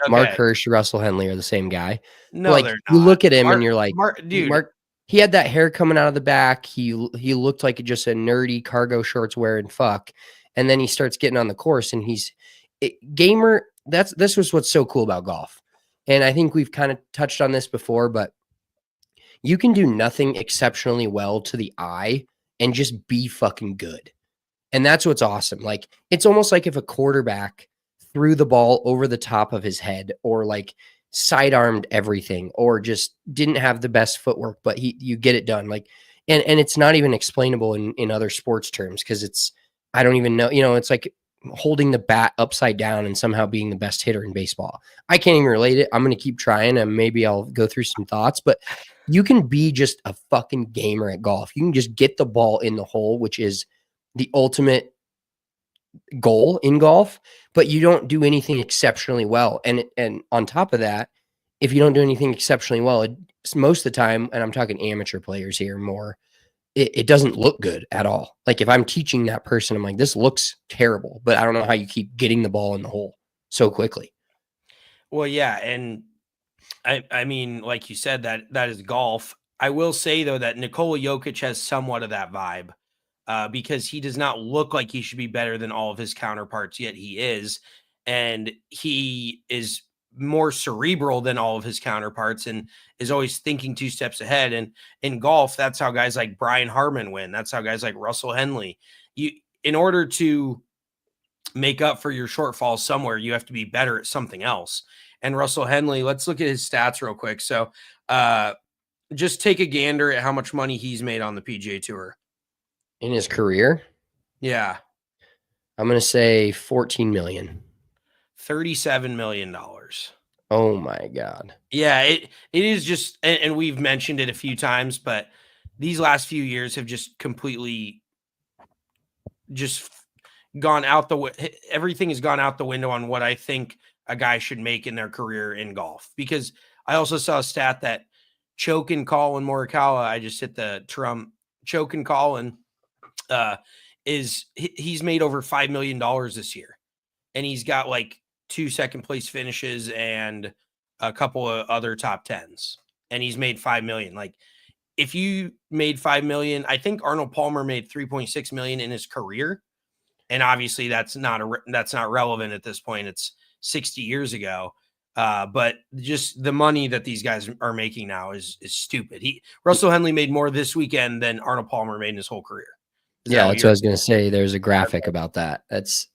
Mark okay. Hirsch, Russell Henley are the same guy. But No, like they're you not. look at him and you're like, Dude, Mark, he had that hair coming out of the back. He looked like just a nerdy cargo shorts wearing fuck. And then he starts getting on the course and gamer. This was what's so cool about golf. And I think we've kind of touched on this before, but you can do nothing exceptionally well to the eye and just be fucking good. And that's what's awesome. Like, it's almost like if a quarterback threw the ball over the top of his head or like sidearmed everything or just didn't have the best footwork, but you get it done. Like, and it's not even explainable in other sports terms because I don't even know, it's like holding the bat upside down and somehow being the best hitter in baseball. I can't even relate it. I'm going to keep trying and maybe I'll go through some thoughts, but you can be just a fucking gamer at golf. You can just get the ball in the hole, which is the ultimate goal in golf, but you don't do anything exceptionally well. And on top of that, if you don't do anything exceptionally well, most of the time, and I'm talking amateur players here more, it doesn't look good at all. Like if I'm teaching that person, I'm like, this looks terrible, but I don't know how you keep getting the ball in the hole so quickly. well, yeah, and I mean, like you said, that is golf. I will say though that Nikola Jokic has somewhat of that vibe. Because he does not look like he should be better than all of his counterparts, yet he is. And he is more cerebral than all of his counterparts and is always thinking 2 steps ahead. And in golf, that's how guys like Brian Harmon win. That's how guys like Russell Henley, in order to make up for your shortfalls somewhere, you have to be better at something else. And Russell Henley, let's look at his stats real quick. So just take a gander at how much money he's made on the PGA Tour. In his career? Yeah. I'm going to say 14 million. $37 million. Oh my God. Yeah, it is just, and we've mentioned it a few times, but these last few years have just completely just gone out everything has gone out the window on what I think a guy should make in their career in golf. Because I also saw a stat that Chokin Collin Morikawa, I just hit the Trump, Chokin Collin, he's made over $5 million this year. And he's got like 2 second place finishes and a couple of other top 10s. And he's made 5 million. Like if you made 5 million, I think Arnold Palmer made 3.6 million in his career. And obviously that's not relevant at this point. It's 60 years ago. But just the money that these guys are making now is stupid. Russell Henley made more this weekend than Arnold Palmer made in his whole career. Yeah, that's what I was going to say. There's a graphic about that. That's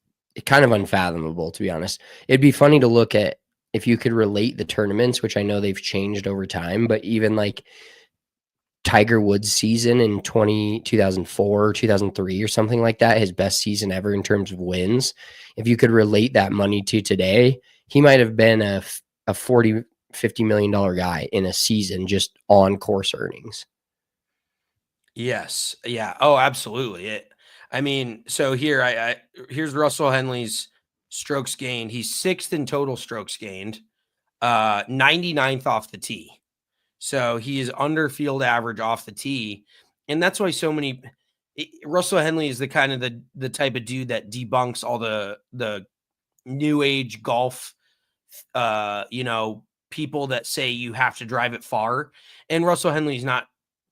kind of unfathomable, to be honest. It'd be funny to look at if you could relate the tournaments, which I know they've changed over time, but even like Tiger Woods' season in 2004, 2003 or something like that, his best season ever in terms of wins. If you could relate that money to today, he might have been a $40, $50 million guy in a season just on course earnings. Yes. Yeah. Oh, absolutely. I mean, so here's Russell Henley's strokes gained. He's 6th in total strokes gained, 99th off the tee. So he is under field average off the tee. And that's why Russell Henley is the kind of the type of dude that debunks all the new age golf, people that say you have to drive it far. And Russell Henley's not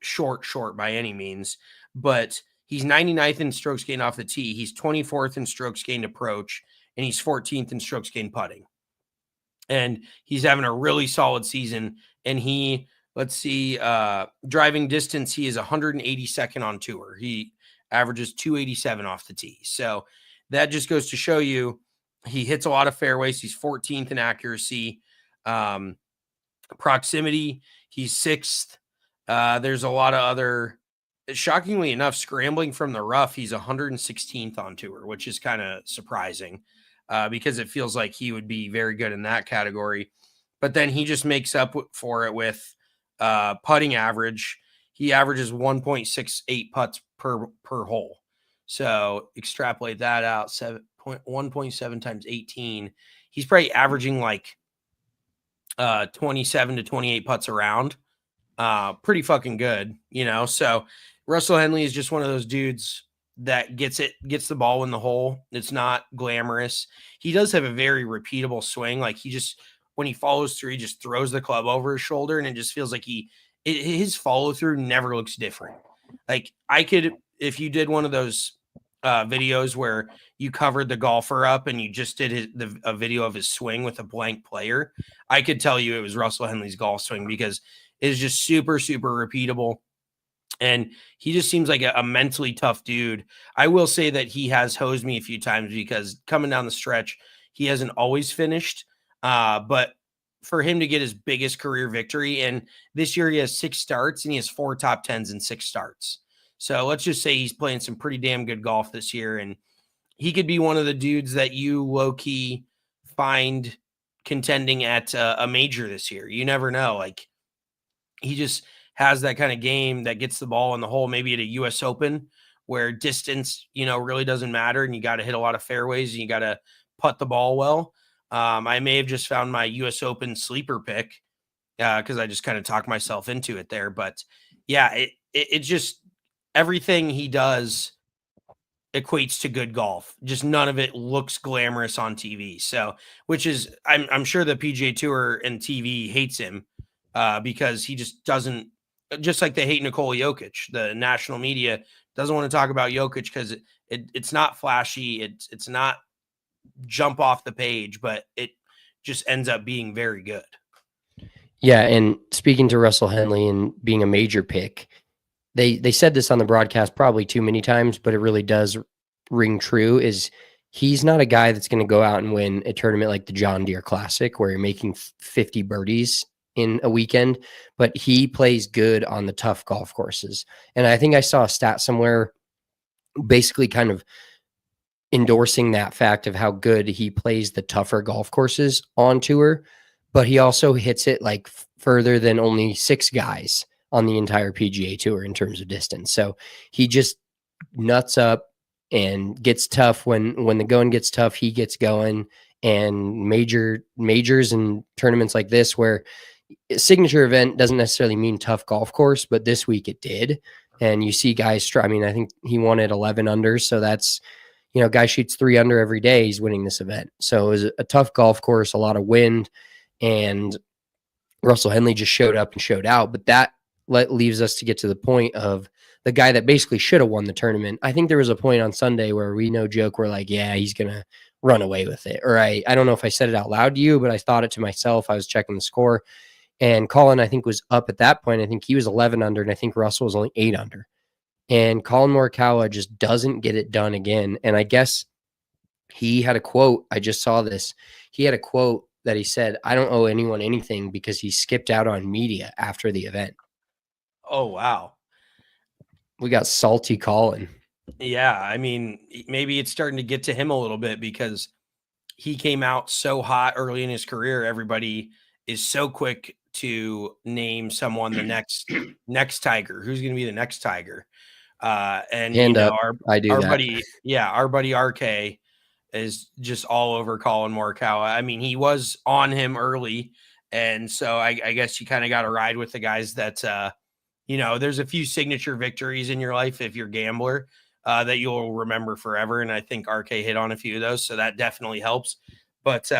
short by any means, but he's 99th in strokes gained off the tee. He's 24th in strokes gained approach, and he's 14th in strokes gained putting. And he's having a really solid season. And let's see, driving distance, he is 182nd on tour. He averages 287 off the tee. So that just goes to show you he hits a lot of fairways. He's 14th in accuracy. Proximity, he's 6th. There's a lot of other, shockingly enough, scrambling from the rough, he's 116th on tour, which is kind of surprising because it feels like he would be very good in that category. But then he just makes up for it with putting average. He averages 1.68 putts per hole. So extrapolate that out, 1.7 times 18. He's probably averaging like 27 to 28 putts around. pretty fucking good, So Russell Henley is just one of those dudes that gets the ball in the hole. It's not glamorous. He does have a very repeatable swing. Like when he follows through, he just throws the club over his shoulder, and it just feels like his follow through never looks different. Like if you did one of those videos where you covered the golfer up and you just did a video of his swing with a blank player, I could tell you it was Russell Henley's golf swing, because it is just super, super repeatable. And he just seems like a mentally tough dude. I will say that he has hosed me a few times, because coming down the stretch, he hasn't always finished. But for him to get his biggest career victory, and this year he has 6 starts and he has 4 top 10s in 6 starts. So let's just say he's playing some pretty damn good golf this year. And he could be one of the dudes that you low key find contending at a major this year. You never know. Like, he just has that kind of game that gets the ball in the hole, maybe at a US Open where distance, really doesn't matter. And you got to hit a lot of fairways and you got to putt the ball well. I may have just found my US Open sleeper pick because I just kind of talked myself into it there. But yeah, it just, everything he does equates to good golf. Just none of it looks glamorous on TV. So, which is, I'm sure the PGA Tour and TV hates him because he just doesn't, just like they hate Nikola Jokic. The national media doesn't want to talk about Jokic because it's not flashy. It's not jump off the page, but it just ends up being very good. Yeah, and speaking to Russell Henley and being a major pick, they said this on the broadcast probably too many times, but it really does ring true, is he's not a guy that's going to go out and win a tournament like the John Deere Classic where you're making 50 birdies in a weekend, but he plays good on the tough golf courses. And I think I saw a stat somewhere basically kind of endorsing that fact of how good he plays the tougher golf courses on tour, but he also hits it like further than only 6 guys on the entire PGA Tour in terms of distance. So he just nuts up and gets tough when the going gets tough, he gets going. And majors and tournaments like this, where a signature event doesn't necessarily mean tough golf course, but this week it did. And you see guys I mean, I think he won at 11 under. So that's, guy shoots 3 under every day, he's winning this event. So it was a tough golf course, a lot of wind, and Russell Henley just showed up and showed out. But that leaves us to get to the point of the guy that basically should have won the tournament. I think there was a point on Sunday where we no joke, we're like, yeah, he's going to run away with it. Or I don't know if I said it out loud to you, but I thought it to myself. I was checking the score, and Collin, I think, was up at that point. I think he was 11 under, and I think Russell was only 8 under. And Collin Morikawa just doesn't get it done again. And I guess he had a quote. I just saw this. He had a quote that he said, I don't owe anyone anything, because he skipped out on media after the event. Oh, wow. We got salty Collin. Yeah. I mean, maybe it's starting to get to him a little bit because he came out so hot early in his career. Everybody is so quick to name someone the next Tiger. Who's going to be the next Tiger? And Hand up. I do our that. our buddy RK is just all over Collin Morikawa. I mean, he was on him early, and so I guess you kind of got to ride with the guys that there's a few signature victories in your life if you're a gambler that you'll remember forever, and I think RK hit on a few of those, so that definitely helps. But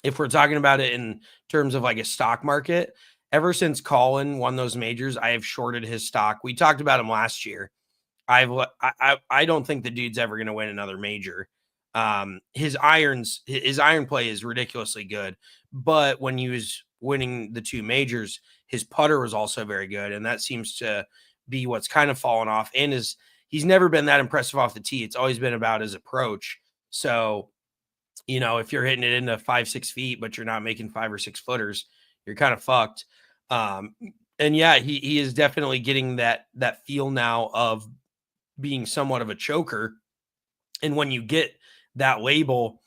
if we're talking about it in terms of like a stock market, ever since Collin won those majors, I have shorted his stock. We talked about him last year. I don't think the dude's ever going to win another major. His iron play is ridiculously good, but when he was winning the 2 majors, his putter was also very good, and that seems to be what's kind of fallen off. And he's never been that impressive off the tee. It's always been about his approach. So, if you're hitting it into 5-6 feet, but you're not making 5 or 6 footers, you're kind of fucked. And yeah, he is definitely getting that feel now of being somewhat of a choker. And when you get that label,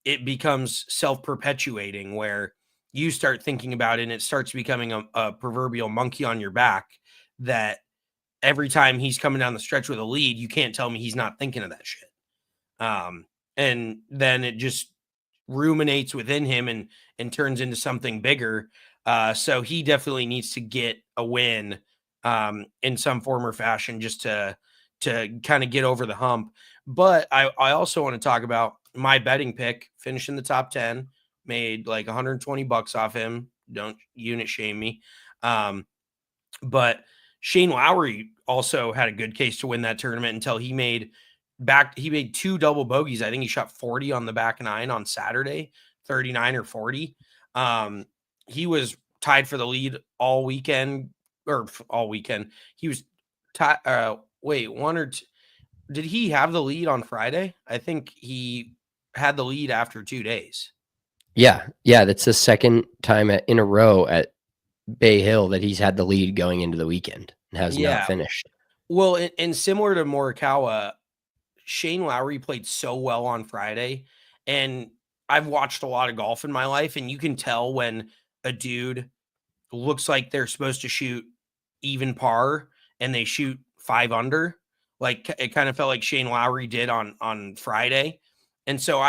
it becomes self-perpetuating, where you start thinking about it and it starts becoming a proverbial monkey on your back, that every time he's coming down the stretch with a lead, you can't tell me he's not thinking of that shit. And then it just ruminates within him and turns into something bigger. So he definitely needs to get a win in some form or fashion just to kind of get over the hump. But I also want to talk about my betting pick, finish in the top 10, made like 120 bucks off him. Don't unit shame me. But Shane Lowry also had a good case to win that tournament until he made 2 double bogeys. I think he shot 40 on the back 9 on Saturday, 39 or 40. He was tied for the lead all weekend. He was tied. Wait, one or two. Did he have the lead on Friday? I think he had the lead after 2 days. Yeah. That's the second time in a row at Bay Hill that he's had the lead going into the weekend and has not finished. Well, and similar to Morikawa, Shane Lowry played so well on Friday, and I've watched a lot of golf in my life, and you can tell when a dude looks like they're supposed to shoot even par and they shoot 5 under. Like it kind of felt like Shane Lowry did on Friday. And so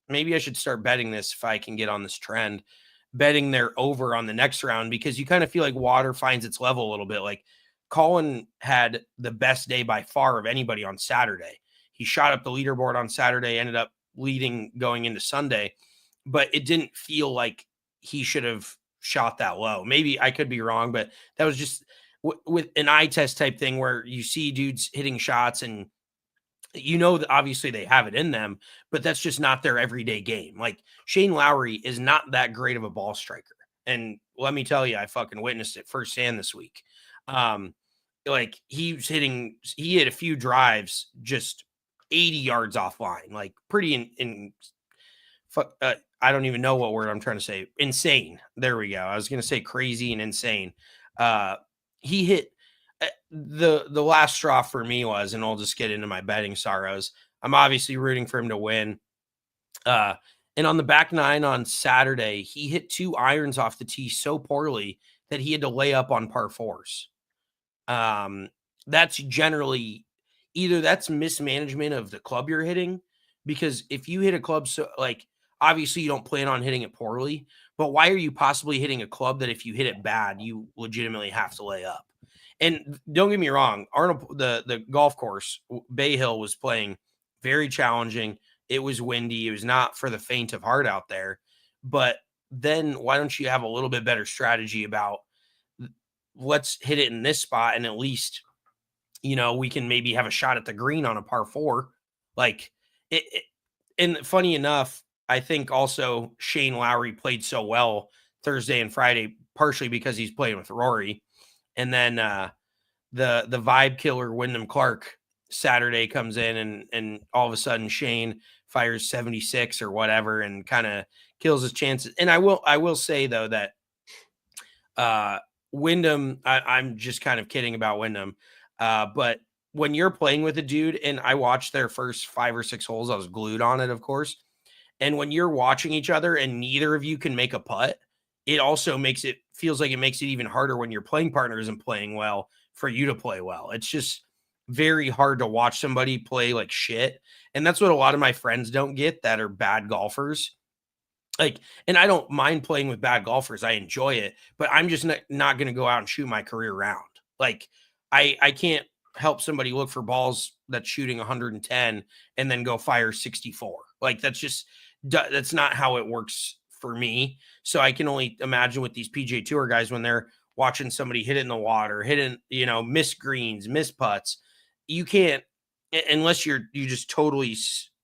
maybe I should start betting this if I can get on this trend, betting they're over on the next round, because you kind of feel like water finds its level a little bit. Like Collin had the best day by far of anybody on Saturday. He shot up the leaderboard on Saturday, ended up leading going into Sunday, but it didn't feel like he should have shot that low. Maybe I could be wrong, but that was just with an eye test type thing where you see dudes hitting shots and that obviously they have it in them, but that's just not their everyday game. Like Shane Lowry is not that great of a ball striker. And let me tell you, I fucking witnessed it firsthand this week. Like he hit a few drives just 80 yards offline, like pretty I don't even know what word I'm trying to say. Insane. There we go. I was going to say crazy and insane. He hit the last straw for me was, and I'll just get into my betting sorrows. I'm obviously rooting for him to win. And on the back 9 on Saturday, he hit 2 irons off the tee so poorly that he had to lay up on par 4s. That's generally either that's mismanagement of the club you're hitting, because if you hit a club, so like obviously you don't plan on hitting it poorly, but why are you possibly hitting a club that if you hit it bad, you legitimately have to lay up? And don't get me wrong, Arnold, the golf course, Bay Hill, was playing very challenging. It was windy. It was not for the faint of heart out there. But then why don't you have a little bit better strategy about let's hit it in this spot and at least, we can maybe have a shot at the green on a par 4. Like and funny enough, I think also Shane Lowry played so well Thursday and Friday, partially because he's playing with Rory. And then the vibe killer Wyndham Clark Saturday comes in and all of a sudden Shane fires 76 or whatever and kind of kills his chances. And I will say though that Wyndham, I'm just kind of kidding about Wyndham. But when you're playing with a dude, and I watched their first 5 or 6 holes, I was glued on it, of course. And when you're watching each other and neither of you can make a putt, it also feels like it makes it even harder when your playing partner isn't playing well for you to play well. It's just very hard to watch somebody play like shit. And that's what a lot of my friends don't get that are bad golfers. Like, and I don't mind playing with bad golfers. I enjoy it, but I'm just not going to go out and shoot my career round. Like I can't help somebody look for balls that's shooting 110 and then go fire 64. Like that's not how it works for me. So I can only imagine with these PGA Tour guys when they're watching somebody hit it in the water, miss greens, miss putts. You can't, unless you just totally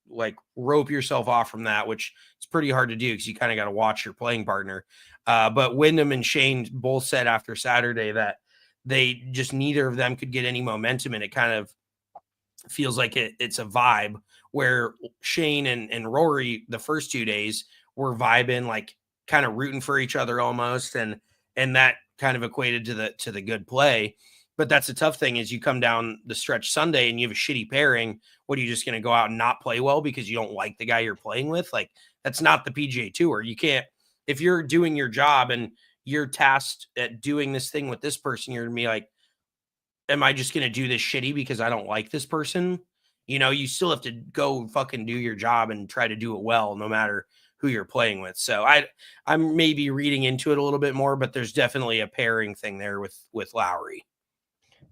like rope yourself off from that, which it's pretty hard to do because you kind of got to watch your playing partner. But Wyndham and Shane both said after Saturday that they just neither of them could get any momentum, and it kind of feels like it's a vibe where Shane and Rory the first 2 days were vibing, like kind of rooting for each other almost, and that kind of equated to the good play. But that's the tough thing is you come down the stretch Sunday and you have a shitty pairing. What are you just going to go out and not play well because you don't like the guy you're playing with? Like that's not the PGA Tour. You can't, if you're doing your job and you're tasked at doing this thing with this person, you're going to be like, am I just going to do this shitty because I don't like this person? You still have to go fucking do your job and try to do it well, no matter who you're playing with. So I'm maybe reading into it a little bit more, but there's definitely a pairing thing there with Lowry.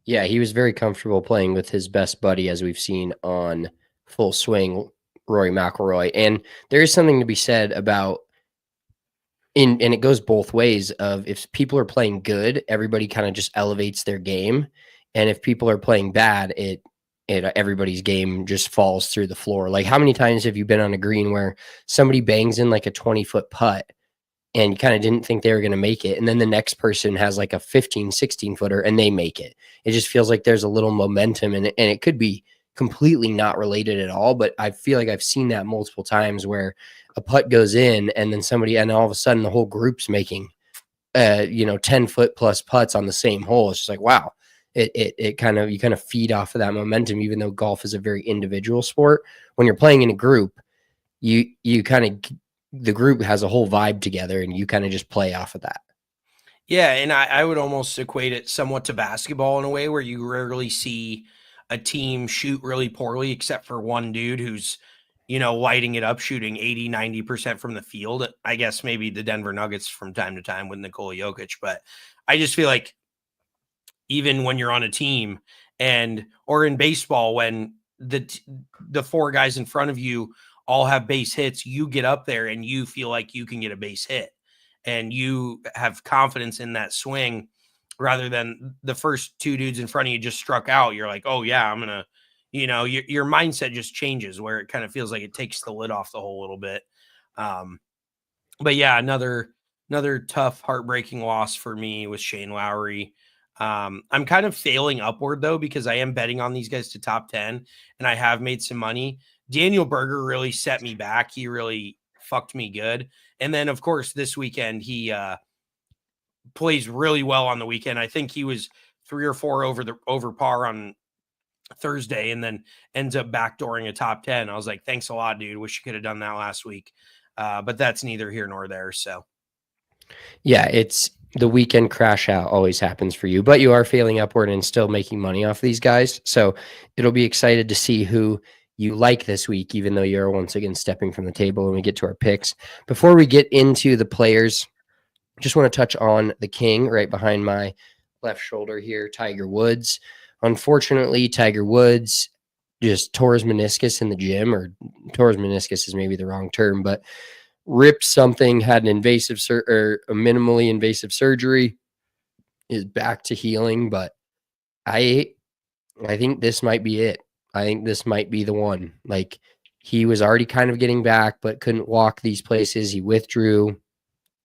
Yeah, he was very comfortable playing with his best buddy, as we've seen on Full Swing, Rory McIlroy. And there is something to be said about and it goes both ways of if people are playing good, everybody kind of just elevates their game. And if people are playing bad, it everybody's game just falls through the floor. Like how many times have you been on a green where somebody bangs in like a 20-foot putt and you kind of didn't think they were going to make it, and then the next person has like a 15-16 footer and they make it? It just feels like there's a little momentum in it, and it could be completely not related at all, but I feel like I've seen that multiple times where a putt goes in and then somebody, and all of a sudden the whole group's making 10-foot plus putts on the same hole. It's just like, wow, it kind of, you kind of feed off of that momentum. Even though golf is a very individual sport, when you're playing in a group, you kind of, the group has a whole vibe together and you kind of just play off of that. Yeah, and I would almost equate it somewhat to basketball in a way where you rarely see a team shoot really poorly except for one dude who's, lighting it up, shooting 80-90% from the field. I guess maybe the Denver Nuggets from time to time with Nikola Jokic, but I just feel like even when you're on a team or in baseball, when the four guys in front of you all have base hits, you get up there and you feel like you can get a base hit and you have confidence in that swing rather than the first two dudes in front of you just struck out. You're like, oh yeah, I'm going to, your mindset just changes where it kind of feels like it takes the lid off the hole a little bit. But yeah, another tough, heartbreaking loss for me with Shane Lowry. I'm kind of failing upward though, because I am betting on these guys to top 10 and I have made some money. Daniel Berger really set me back. He really fucked me good. And then of course this weekend, he plays really well on the weekend. I think he was 3 or 4 over par on Thursday and then ends up backdooring a top 10. I was like, thanks a lot, dude. Wish you could have done that last week. But that's neither here nor there. So yeah, it's the weekend crash out always happens for you, but you are failing upward and still making money off these guys. So it'll be excited to see who you like this week, even though you're once again stepping from the table when we get to our picks. Before we get into the players, just want to touch on the king right behind my left shoulder here, Tiger Woods. Unfortunately, Tiger Woods just tore his meniscus in the gym, or tore his meniscus is maybe the wrong term, but ripped something, had an invasive or a minimally invasive surgery, is back to healing. But I think this might be it. I think this might be the one. Like, he was already kind of getting back, but couldn't walk these places. He withdrew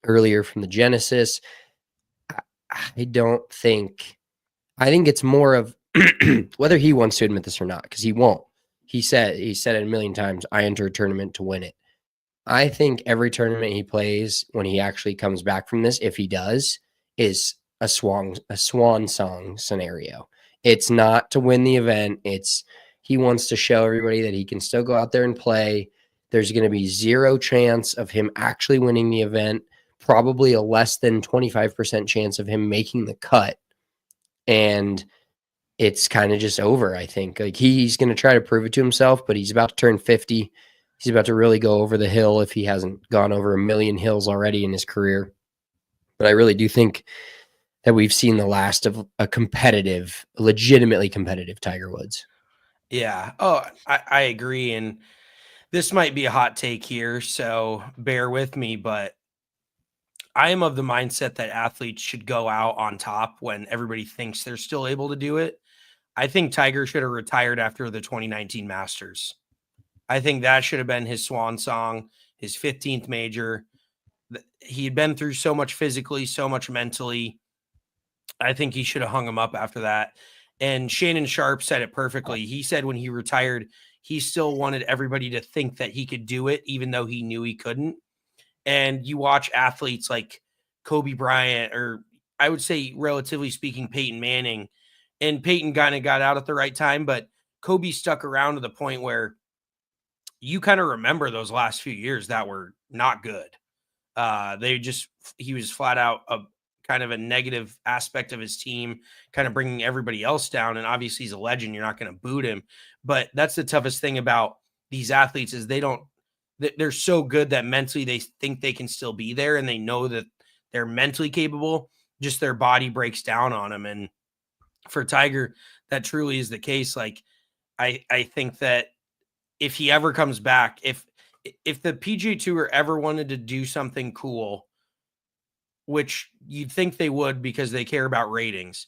earlier from the Genesis. I think it's more of whether he wants to admit this or not, because he won't. He said it a million times, I enter a tournament to win it. I think every tournament he plays when he actually comes back from this, if he does, is a swan song scenario. It's not to win the event. It's he wants to show everybody that he can still go out there and play. There's going to be zero chance of him actually winning the event, probably a less than 25% chance of him making the cut. And it's kind of just over, I think. Like, he's going to try to prove it to himself, but he's about to turn 50. He's about to really go over the hill if he hasn't gone over a million hills already in his career. But I really do think that we've seen the last of a competitive, legitimately competitive Tiger Woods. Yeah. Oh, I agree. And this might be a hot take here, so bear with me, but I am of the mindset that athletes should go out on top when everybody thinks they're still able to do it. I think Tiger should have retired after the 2019 Masters. I think that should have been his swan song, his 15th major. He had been through so much physically, so much mentally. I think he should have hung him up after that. And Shannon Sharp said it perfectly. He said when he retired, he still wanted everybody to think that he could do it, even though he knew he couldn't. And you watch athletes like Kobe Bryant, or I would say, relatively speaking, Peyton Manning. And Peyton kind of got out at the right time, but Kobe stuck around to the point where you kind of remember those last few years that were not good. He was flat out a kind of a negative aspect of his team, kind of bringing everybody else down. And obviously he's a legend. You're not going to boot him, but that's the toughest thing about these athletes is they don't they're so good that mentally they think they can still be there, and they know that they're mentally capable. Just their body breaks down on them. And for Tiger, that truly is the case. Like, I think that if he ever comes back, if the PGA Tour ever wanted to do something cool, which you'd think they would because they care about ratings,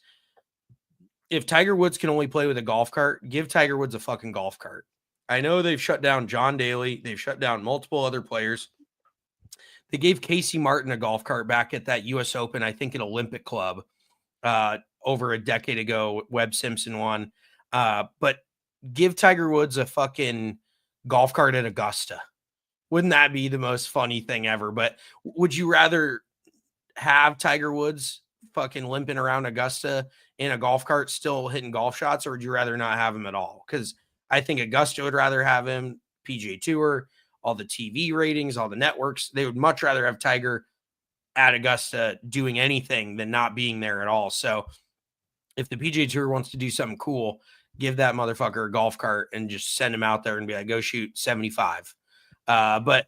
if Tiger Woods can only play with a golf cart, give Tiger Woods a fucking golf cart. I know they've shut down John Daly. They've shut down multiple other players. They gave Casey Martin a golf cart back at that U.S. Open, I think at Olympic Club, over a decade ago. Webb Simpson won. But give Tiger Woods a fucking golf cart at Augusta. Wouldn't that be the most funny thing ever? But would you rather have Tiger Woods fucking limping around Augusta in a golf cart still hitting golf shots, or would you rather not have him at all? Because I think Augusta would rather have him, PGA Tour, all the TV ratings, all the networks. They would much rather have Tiger at Augusta doing anything than not being there at all. So if the PGA Tour wants to do something cool, give that motherfucker a golf cart and just send him out there and be like, go shoot 75. But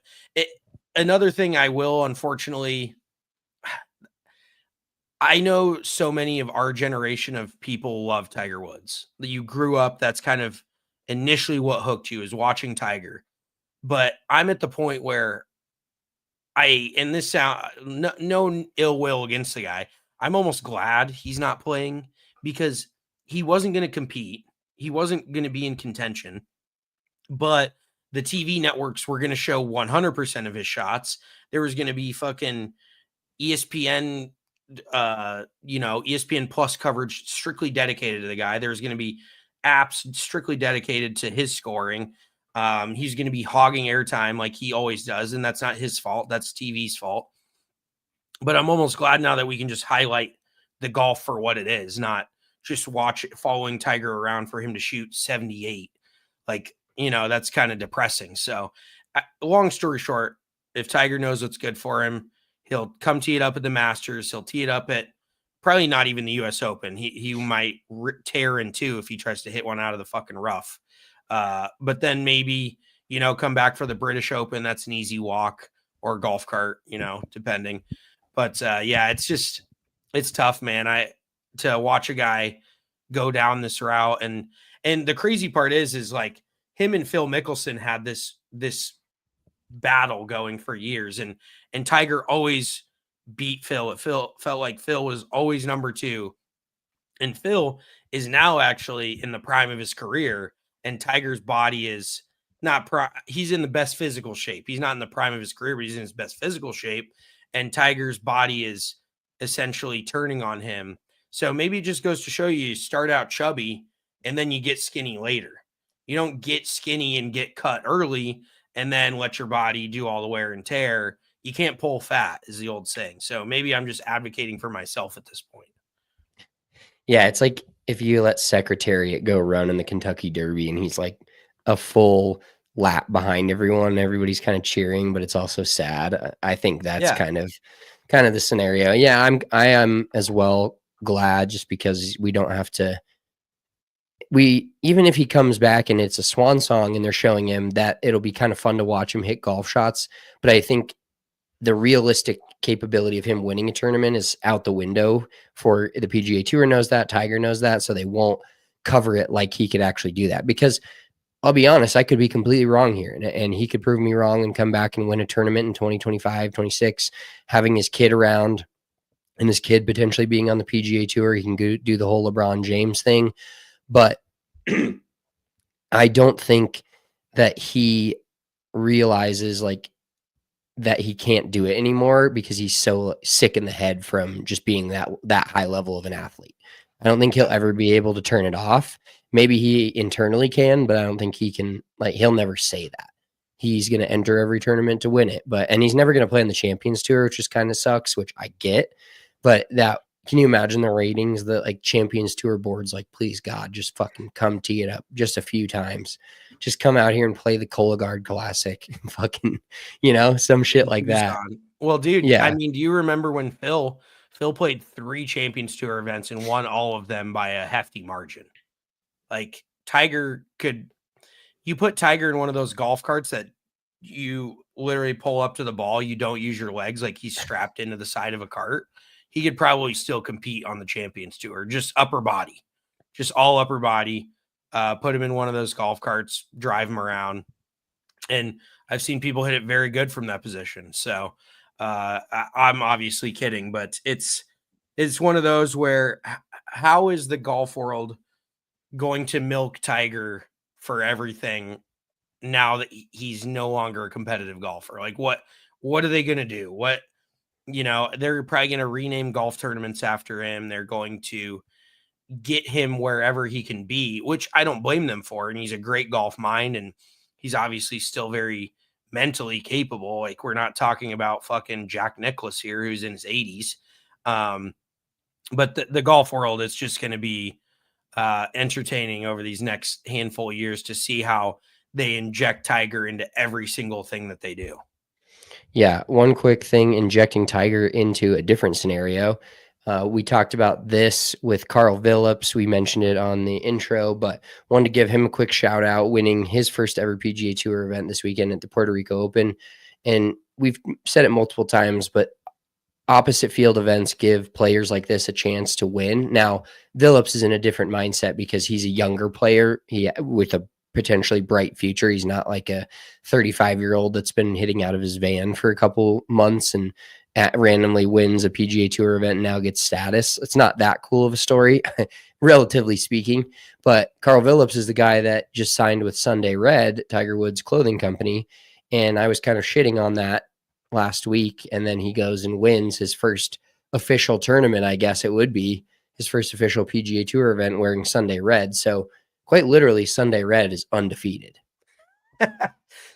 another thing I will, unfortunately, I know so many of our generation of people love Tiger Woods. You grew up, that's kind of initially what hooked you, is watching Tiger. But I'm at the point where and this sound, no ill will against the guy, I'm almost glad he's not playing, because he wasn't going to compete. He wasn't going to be in contention, but the TV networks were going to show 100% of his shots. There was going to be fucking ESPN, ESPN Plus coverage strictly dedicated to the guy. There's going to be apps strictly dedicated to his scoring. He's going to be hogging airtime like he always does, and that's not his fault. That's TV's fault. But I'm almost glad now that we can just highlight the golf for what it is, not just watch it, following Tiger around for him to shoot 78. Like, that's kind of depressing. So, long story short, if Tiger knows what's good for him, he'll come tee it up at the Masters. He'll tee it up at probably not even the U.S. Open. He might tear in two if he tries to hit one out of the fucking rough. But then maybe, come back for the British Open. That's an easy walk, or golf cart, depending. But yeah, it's tough, man. To watch a guy go down this route. And the crazy part is like, him and Phil Mickelson had this battle going for years, and Tiger always beat Phil. It felt like Phil was always number two, and Phil is now actually in the prime of his career, and Tiger's body is not he's in the best physical shape. He's not in the prime of his career, but he's in his best physical shape, and Tiger's body is essentially turning on him. So maybe it just goes to show you start out chubby and then you get skinny later. You don't get skinny and get cut early and then let your body do all the wear and tear. You can't pull fat, is the old saying. So maybe I'm just advocating for myself at this point. Yeah, it's like if you let Secretariat go run in the Kentucky Derby and he's like a full lap behind everyone, everybody's kind of cheering, but it's also sad. I think that's kind of the scenario. Yeah, I am as well glad, just because we don't have to. Even if he comes back and it's a swan song and they're showing him that, it'll be kind of fun to watch him hit golf shots. But I think the realistic capability of him winning a tournament is out the window for the PGA Tour. Knows that, Tiger knows that, so they won't cover it like he could actually do that. Because I'll be honest, I could be completely wrong here, and he could prove me wrong and come back and win a tournament in 2025, 26, having his kid around, and his kid potentially being on the PGA Tour. He can do the whole LeBron James thing. But I don't think that he realizes that he can't do it anymore, because he's so sick in the head from just being that high level of an athlete. I don't think he'll ever be able to turn it off. Maybe he internally can, but I don't think he can. He'll never say that. He's going to enter every tournament to win it, and he's never going to play on the Champions Tour, which just kind of sucks, which I get. But can you imagine the ratings, the Champions Tour boards, please God, just fucking come tee it up just a few times. Just come out here and play the Cologuard Classic, fucking, some shit like that. Well, dude, yeah. I mean, do you remember when Phil played 3 Champions Tour events and won all of them by a hefty margin? Tiger you put Tiger in one of those golf carts that you literally pull up to the ball, you don't use your legs, like he's strapped into the side of a cart, he could probably still compete on the Champions Tour, just upper body, just all upper body. Put him in one of those golf carts, drive him around. And I've seen people hit it very good from that position. So I'm obviously kidding, but it's one of those where how is the golf world going to milk Tiger for everything now that he's no longer a competitive golfer? Like what are they going to do? What, they're probably going to rename golf tournaments after him. They're going to get him wherever he can be, which I don't blame them for. And he's a great golf mind, and he's obviously still very mentally capable. Like we're not talking about fucking Jack Nicklaus here, who's in his 80s. But the golf world, it's just going to be entertaining over these next handful of years to see how they inject Tiger into every single thing that they do. Yeah. One quick thing, injecting Tiger into a different scenario. We talked about this with Karl Vilips. We mentioned it on the intro, but wanted to give him a quick shout out, winning his first ever PGA Tour event this weekend at the Puerto Rico Open. And we've said it multiple times, but opposite field events give players like this a chance to win. Now, Vilips is in a different mindset because he's a younger player with a potentially bright future. He's not like a 35-year-old that's been hitting out of his van for a couple months and randomly wins a PGA Tour event and now gets status. It's not that cool of a story, relatively speaking. But Karl Vilips is the guy that just signed with Sunday Red, Tiger Woods' clothing company. And I was kind of shitting on that last week. And then he goes and wins his first official tournament, I guess it would be his first official PGA Tour event wearing Sunday Red. So quite literally, Sunday Red is undefeated.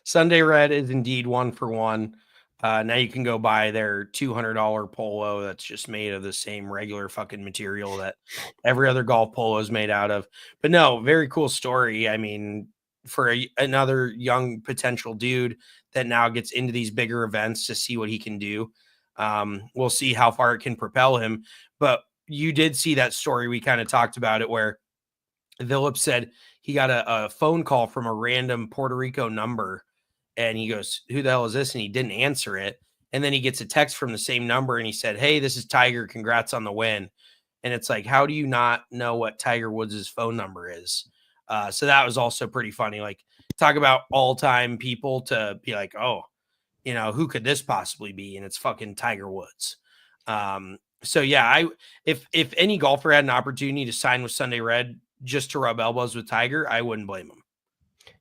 Sunday Red is indeed 1-for-1. Now you can go buy their $200 polo that's just made of the same regular fucking material that every other golf polo is made out of. But no, very cool story. I mean, for another young potential dude that now gets into these bigger events to see what he can do. We'll see how far it can propel him. But you did see that story. We kind of talked about it where Vilips said he got a phone call from a random Puerto Rico number. And he goes, who the hell is this? And he didn't answer it. And then he gets a text from the same number and he said, hey, this is Tiger. Congrats on the win. And it's like, how do you not know what Tiger Woods' phone number is? So that was also pretty funny. Like, talk about all-time people to be like, oh, who could this possibly be? And it's fucking Tiger Woods. So yeah, if any golfer had an opportunity to sign with Sunday Red just to rub elbows with Tiger, I wouldn't blame him.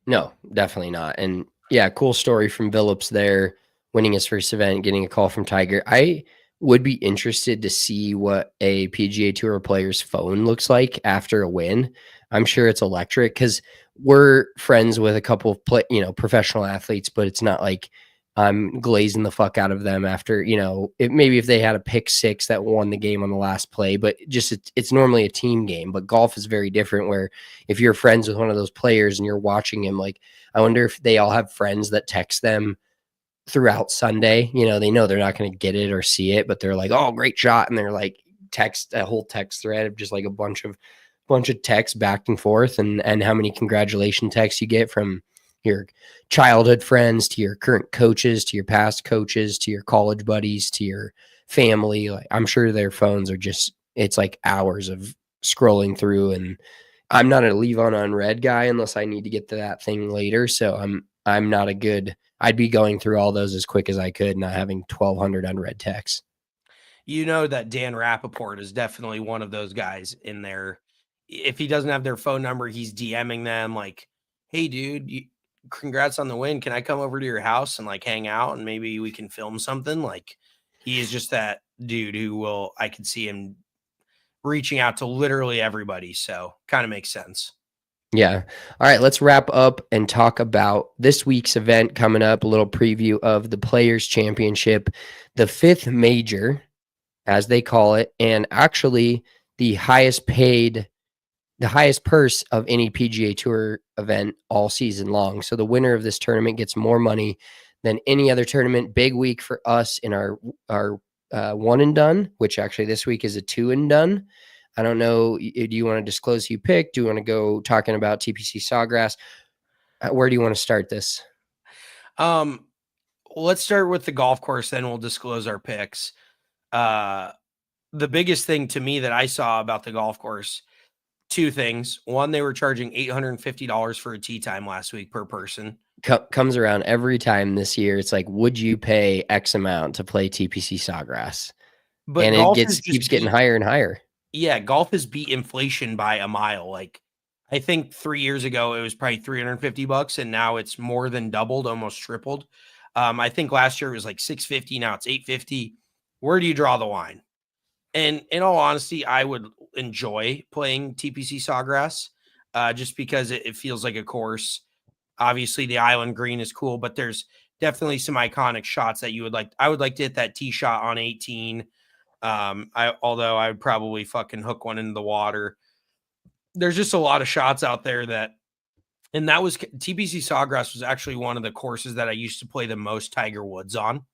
No, definitely not. And yeah, cool story from Vilips there, winning his first event, getting a call from Tiger. I would be interested to see what a PGA Tour player's phone looks like after a win. I'm sure it's electric because we're friends with a couple of professional athletes, but it's not like I'm glazing the fuck out of them after, maybe if they had a pick six that won the game on the last play, but just it's normally a team game. But golf is very different where if you're friends with one of those players and you're watching him, like, I wonder if they all have friends that text them throughout Sunday. They know they're not going to get it or see it, but they're like, oh, great shot. And they're like a whole text thread of just like a bunch of texts back and forth and how many congratulation texts you get from your childhood friends to your current coaches, to your past coaches, to your college buddies, to your family. Like, I'm sure their phones are it's like hours of scrolling through. And I'm not a leave on unread guy unless I need to get to that thing later. So I'm not I'd be going through all those as quick as I could, not having 1,200 unread texts. That Dan Rappaport is definitely one of those guys in there. If he doesn't have their phone number, he's DMing them like, hey, dude, congrats on the win. Can I come over to your house and like hang out and maybe we can film something? Like, he is just that dude who I could see him reaching out to literally everybody. So kind of makes sense. Yeah. All right. Let's wrap up and talk about this week's event coming up. A little preview of the Players Championship, the fifth major, as they call it, and actually the highest purse of any PGA Tour event all season long. So the winner of this tournament gets more money than any other tournament. Big week for us in our one and done, which actually this week is a 2 and done. I don't know. Do you want to disclose who you picked? Do you want to go talking about TPC Sawgrass? Where do you want to start this? Let's start with the golf course, then we'll disclose our picks. The biggest thing to me that I saw about the golf course, two things. One, they were charging $850 for a tee time last week per person. Comes around every time this year. It's like, would you pay X amount to play TPC Sawgrass? But And it golf is keeps just getting higher and higher. Yeah, golf has beat inflation by a mile. Like, I think 3 years ago it was probably $350, and now it's more than doubled, almost tripled. I think last year it was like 650, now it's 850. Where do you draw the line? And in all honesty, I would enjoy playing TPC Sawgrass, just because it feels like a course. Obviously, the island green is cool, but there's definitely some iconic shots that you would like. I would like to hit that tee shot on 18. Although I would probably fucking hook one into the water. There's just a lot of shots out there and that was TPC Sawgrass was actually one of the courses that I used to play the most Tiger Woods on.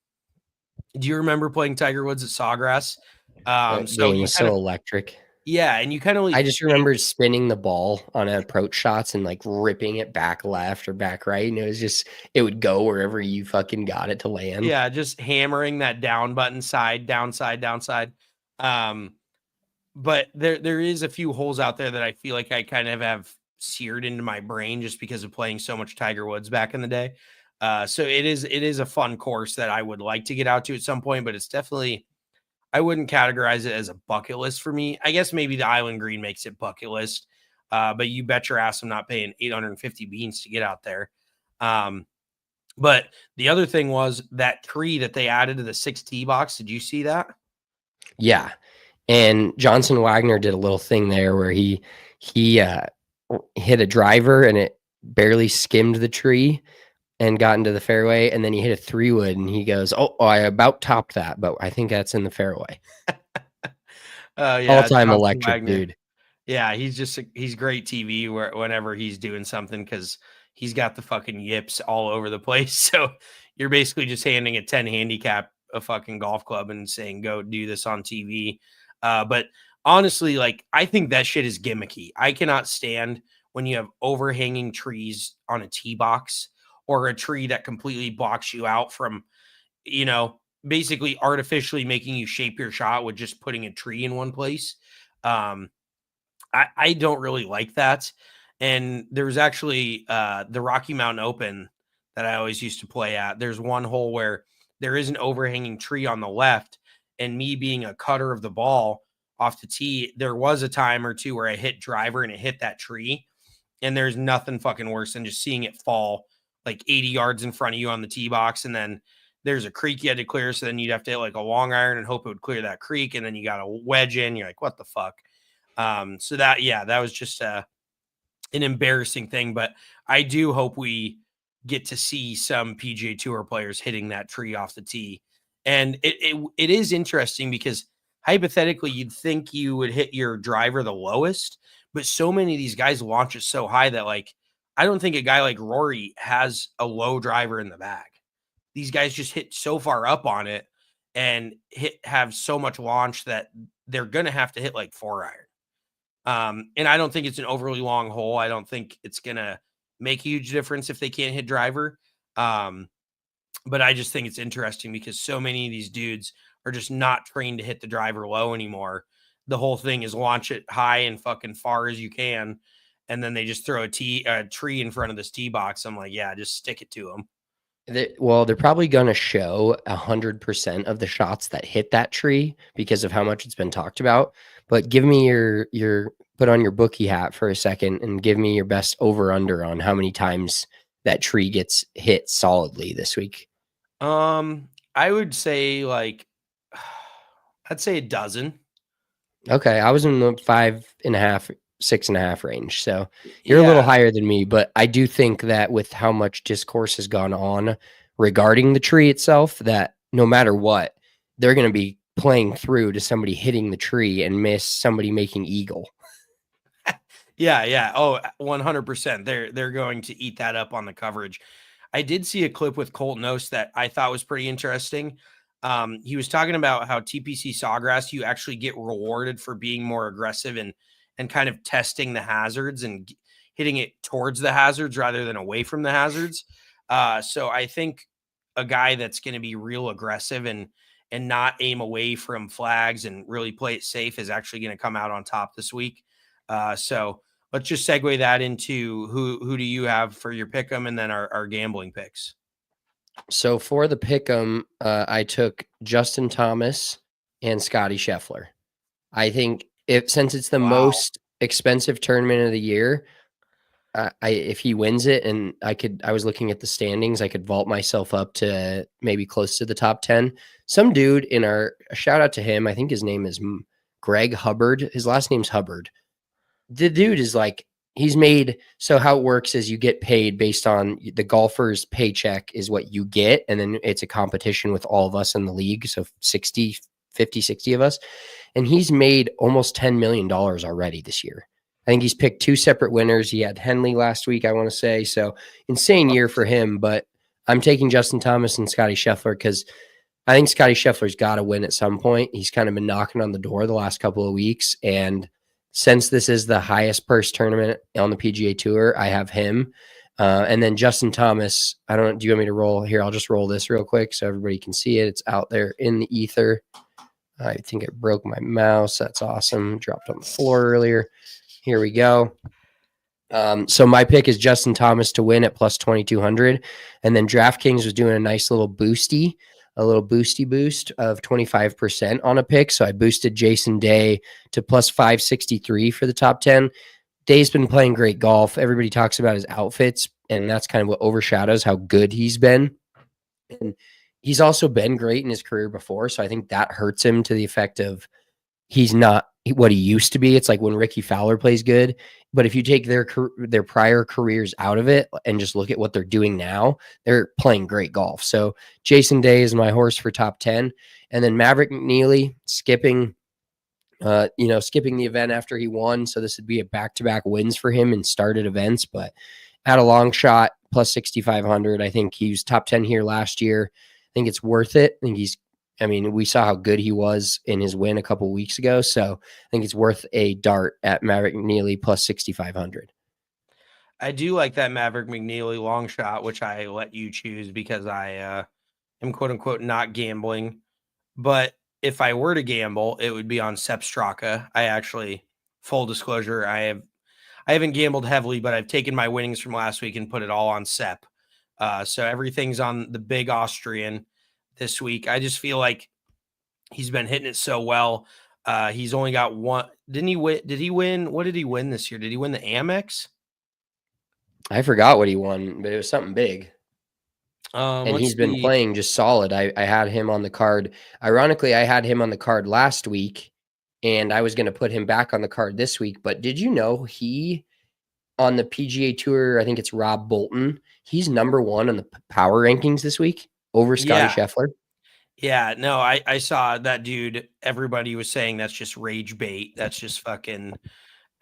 Do you remember playing Tiger Woods at Sawgrass? That So game you was kind so of, electric. yeah, and you kind of I just remember spinning the ball on approach shots and like ripping it back left or back right. And it would go wherever you fucking got it to land. Yeah, just hammering that down button, side, downside, downside. But there is a few holes out there that I feel like I kind of have seared into my brain just because of playing so much Tiger Woods back in the day. So it is a fun course that I would like to get out to at some point, but it's definitely, I wouldn't categorize it as a bucket list for me. I guess maybe the Island Green makes it bucket list, but you bet your ass I'm not paying 850 beans to get out there. But the other thing was that tree that they added to the 6 tee box. Did you see that? Yeah. And Johnson Wagner did a little thing there where he hit a driver and it barely skimmed the tree and got into the fairway. And then he hit a 3-wood and he goes, oh, I about topped that, but I think that's in the fairway. Yeah, All-time Johnson electric Wagner. dude. Yeah, he's great TV whenever he's doing something because he's got the fucking yips all over the place. So you're basically just handing a 10 handicap a fucking golf club and saying, go do this on TV. But honestly, like, I think that shit is gimmicky. I cannot stand when you have overhanging trees on a tee box or a tree that completely blocks you out from, basically artificially making you shape your shot with just putting a tree in one place. I don't really like that. And there's actually the Rocky Mountain Open that I always used to play at. There's one hole where there is an overhanging tree on the left, and me being a cutter of the ball off the tee, there was a time or two where I hit driver and it hit that tree. And there's nothing fucking worse than just seeing it fall like 80 yards in front of you on the tee box. And then there's a creek you had to clear. So then you'd have to hit like a long iron and hope it would clear that creek. And then you got a wedge in. You're like, what the fuck? So that was just an embarrassing thing. But I do hope we get to see some PGA Tour players hitting that tree off the tee. And it is interesting because hypothetically, you'd think you would hit your driver the lowest, but so many of these guys launch it so high that, like, I don't think a guy like Rory has a low driver in the bag. These guys just hit so far up on it and have so much launch that they're going to have to hit like 4-iron. And I don't think it's an overly long hole. I don't think it's going to make a huge difference if they can't hit driver. But I just think it's interesting because so many of these dudes are just not trained to hit the driver low anymore. The whole thing is launch it high and fucking far as you can. And then they just throw a tree in front of this tee box. I'm like, yeah, just stick it to them. They're probably going to show 100% of the shots that hit that tree because of how much it's been talked about. But give me your put on your bookie hat for a second and give me your best over under on how many times that tree gets hit solidly this week. I would say I'd say a dozen. Okay, I was in the 5.5, 6.5 range, so you're a little higher than me. But I do think that with how much discourse has gone on regarding the tree itself, that no matter what, they're going to be playing through to somebody hitting the tree and miss somebody making eagle. Yeah. Oh, 100%. They're going to eat that up on the coverage. I did see a clip with Colton Oast that I thought was pretty interesting. He was talking about how TPC Sawgrass, you actually get rewarded for being more aggressive and kind of testing the hazards and hitting it towards the hazards rather than away from the hazards. So I think a guy that's going to be real aggressive and not aim away from flags and really play it safe is actually going to come out on top this week. So let's just segue that into who do you have for your pick'em and then our gambling picks. So for the pick'em, I took Justin Thomas and Scotty Scheffler. I think since it's the most expensive tournament of the year, if he wins it, and I was looking at the standings, I could vault myself up to maybe close to the top 10. Some dude a shout out to him. I think his name is Greg Hubbard. His last name's Hubbard. The dude is like, he's made, so how it works is you get paid based on the golfer's paycheck is what you get. And then it's a competition with all of us in the league. So 50, 60 of us. And he's made almost $10 million already this year. I think he's picked 2 separate winners. He had Henley last week, I want to say. So insane year for him. But I'm taking Justin Thomas and Scotty Scheffler because I think Scotty Scheffler's got to win at some point. He's kind of been knocking on the door the last couple of weeks. And since this is the highest purse tournament on the PGA Tour, I have him. And then Justin Thomas, do you want me to roll here? I'll just roll this real quick so everybody can see it. It's out there in the ether. I think it broke my mouse. That's awesome. Dropped on the floor earlier. Here we go. So my pick is Justin Thomas to win at plus 2,200. And then DraftKings was doing a nice little boost of 25% on a pick. So I boosted Jason Day to plus 563 for the top 10. Day's been playing great golf. Everybody talks about his outfits, and that's kind of what overshadows how good he's been. And he's also been great in his career before. So I think that hurts him to the effect of he's not what he used to be. It's like when Ricky Fowler plays good. But if you take their prior careers out of it and just look at what they're doing now, they're playing great golf. So Jason Day is my horse for top 10. And then Maverick McNeely skipping the event after he won. So this would be a back-to-back wins for him in started events, but at a long shot, plus 6,500. I think he was top 10 here last year. I think it's worth it. We saw how good he was in his win a couple of weeks ago. So I think it's worth a dart at Maverick McNeely plus 6,500. I do like that Maverick McNeely long shot, which I let you choose because I am quote unquote not gambling. But if I were to gamble, it would be on Sepp Straka. I actually, full disclosure, I haven't gambled heavily, but I've taken my winnings from last week and put it all on Sepp. So everything's on the big Austrian this week. I just feel like he's been hitting it so well. He's only got one. Didn't he win? Did he win? What did he win this year? Did he win the Amex? I forgot what he won, but it was something big. And he's been playing just solid. I had him on the card. Ironically, I had him on the card last week, and I was going to put him back on the card this week. But did you know he, on the PGA Tour, I think it's Rob Bolton, he's number 1 on the power rankings this week over Scotty Scheffler? Yeah, no, I saw that dude. Everybody was saying that's just rage bait. That's just fucking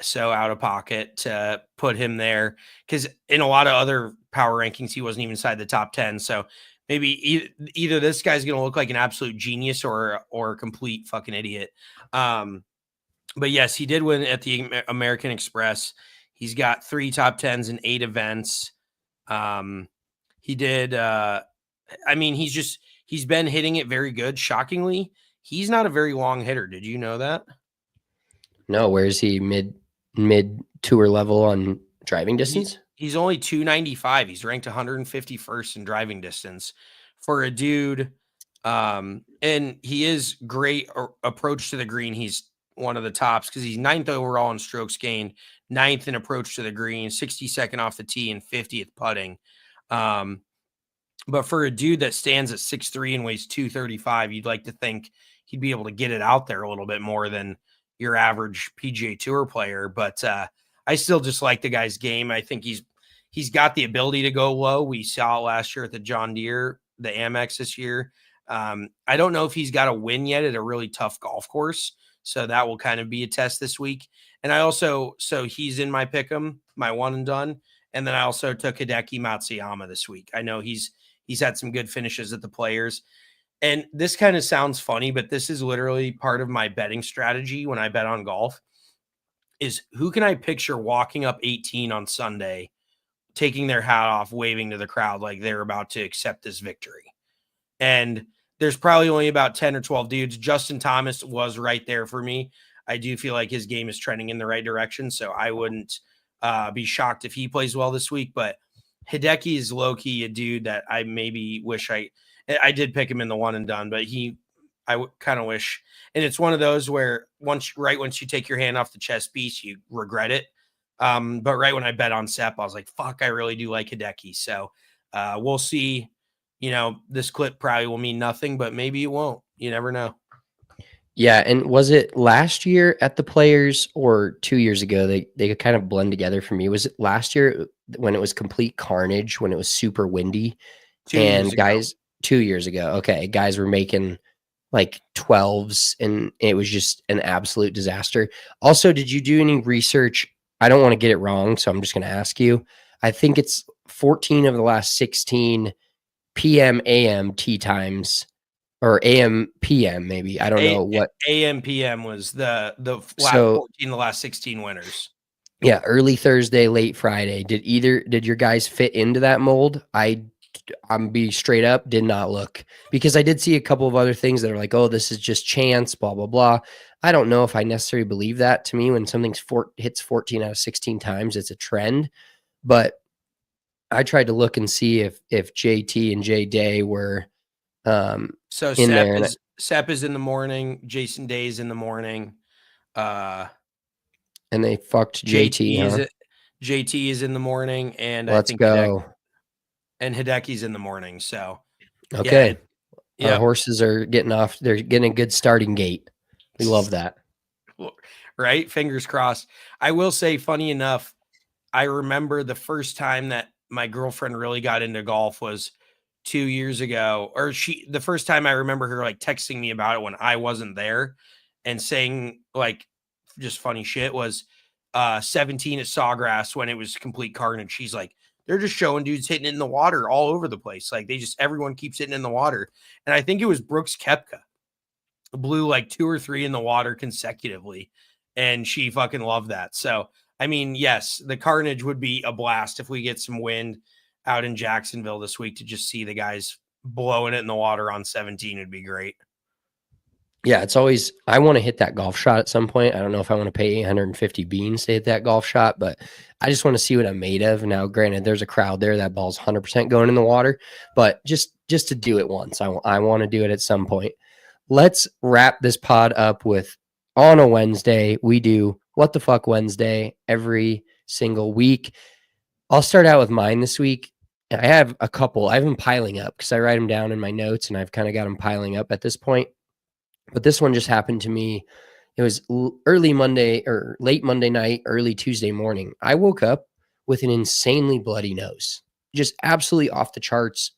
so out of pocket to put him there, because in a lot of other power rankings, he wasn't even inside the top 10. So maybe either this guy's going to look like an absolute genius or a complete fucking idiot. But yes, he did win at the American Express. He's got 3 top 10s in 8 events. He did. He's been hitting it very good. Shockingly, he's not a very long hitter. Did you know that? No, where is he? Mid tour level on driving distance? He's only 295. He's ranked 151st in driving distance for a dude. And he is great approach to the green. He's one of the tops because he's 9th overall in strokes gained, 9th in approach to the green, 62nd off the tee, and 50th putting. But for a dude that stands at 6'3" and weighs 235, you'd like to think he'd be able to get it out there a little bit more than your average PGA Tour player. But I still just like the guy's game. I think he's got the ability to go low. We saw it last year at the John Deere, the Amex this year. I don't know if he's got a win yet at a really tough golf course. So that will kind of be a test this week. And so he's in my pick'em, my one and done. And then I also took Hideki Matsuyama this week. I know he's had some good finishes at the Players. And this kind of sounds funny, but this is literally part of my betting strategy when I bet on golf, is who can I picture walking up 18 on Sunday taking their hat off, waving to the crowd like they're about to accept this victory. And there's probably only about 10 or 12 dudes. Justin Thomas was right there for me. I do feel like his game is trending in the right direction, so I wouldn't be shocked if he plays well this week. But Hideki is low-key a dude that I maybe wish I did pick him in the one and done, but I kind of wish. And it's one of those where once you take your hand off the chess piece, you regret it. But right when I bet on Sepp, I was like, fuck, I really do like Hideki. So we'll see. This clip probably will mean nothing, but maybe it won't. You never know. Yeah, and was it last year at the Players or 2 years ago? They kind of blend together for me. Was it last year when it was complete carnage, when it was super windy? 2 years ago. 2 years ago. Okay, guys were making like 12s, and it was just an absolute disaster. Also, did you do any research? I don't want to get it wrong, so I'm just going to ask you. I think it's 14 of the last 16 PM AM tee times, or AM PM maybe. I don't know what. AM PM was the last 14, the last 16 winners. Yeah, early Thursday, late Friday. Did your guys fit into that mold? I'm be straight up, did not look, because I did see a couple of other things that are like, oh, this is just chance, blah, blah, blah. I don't know if I necessarily believe that. To me, when something's hits 14 out of 16 times, it's a trend. But I tried to look and see if JT and J Day were so in there. Sepp is in the morning, Jason Day is in the morning. And they fucked JT. JT is in the morning, and let's go. And Hideki's in the morning. So okay. Yeah, our horses are getting off. They're getting a good starting gate. We love that. Right? Fingers crossed. I will say, funny enough, I remember the first time that my girlfriend really got into golf was 2 years ago, or the first time I remember her like texting me about it when I wasn't there and saying like just funny shit was 17 at Sawgrass when it was complete carnage. She's like, they're just showing dudes hitting it in the water all over the place. Like everyone keeps hitting in the water. And I think it was Brooks Koepka blew like 2 or 3 in the water consecutively. And she fucking loved that. So, I mean, yes, the carnage would be a blast if we get some wind out in Jacksonville this week to just see the guys blowing it in the water on 17 would be great. Yeah, it's always, I want to hit that golf shot at some point. I don't know if I want to pay 850 beans to hit that golf shot, but I just want to see what I'm made of. Now, granted, there's a crowd there. That ball's 100% going in the water, but just to do it once, I want to do it at some point. Let's wrap this pod up with, on a Wednesday, we do What the Fuck Wednesday every single week. I'll start out with mine this week. I have a couple. I've been piling up because I write them down in my notes, and I've kind of got them piling up at this point. But this one just happened to me. It was early Monday or late Monday night, early Tuesday morning. I woke up with an insanely bloody nose, just absolutely off the charts,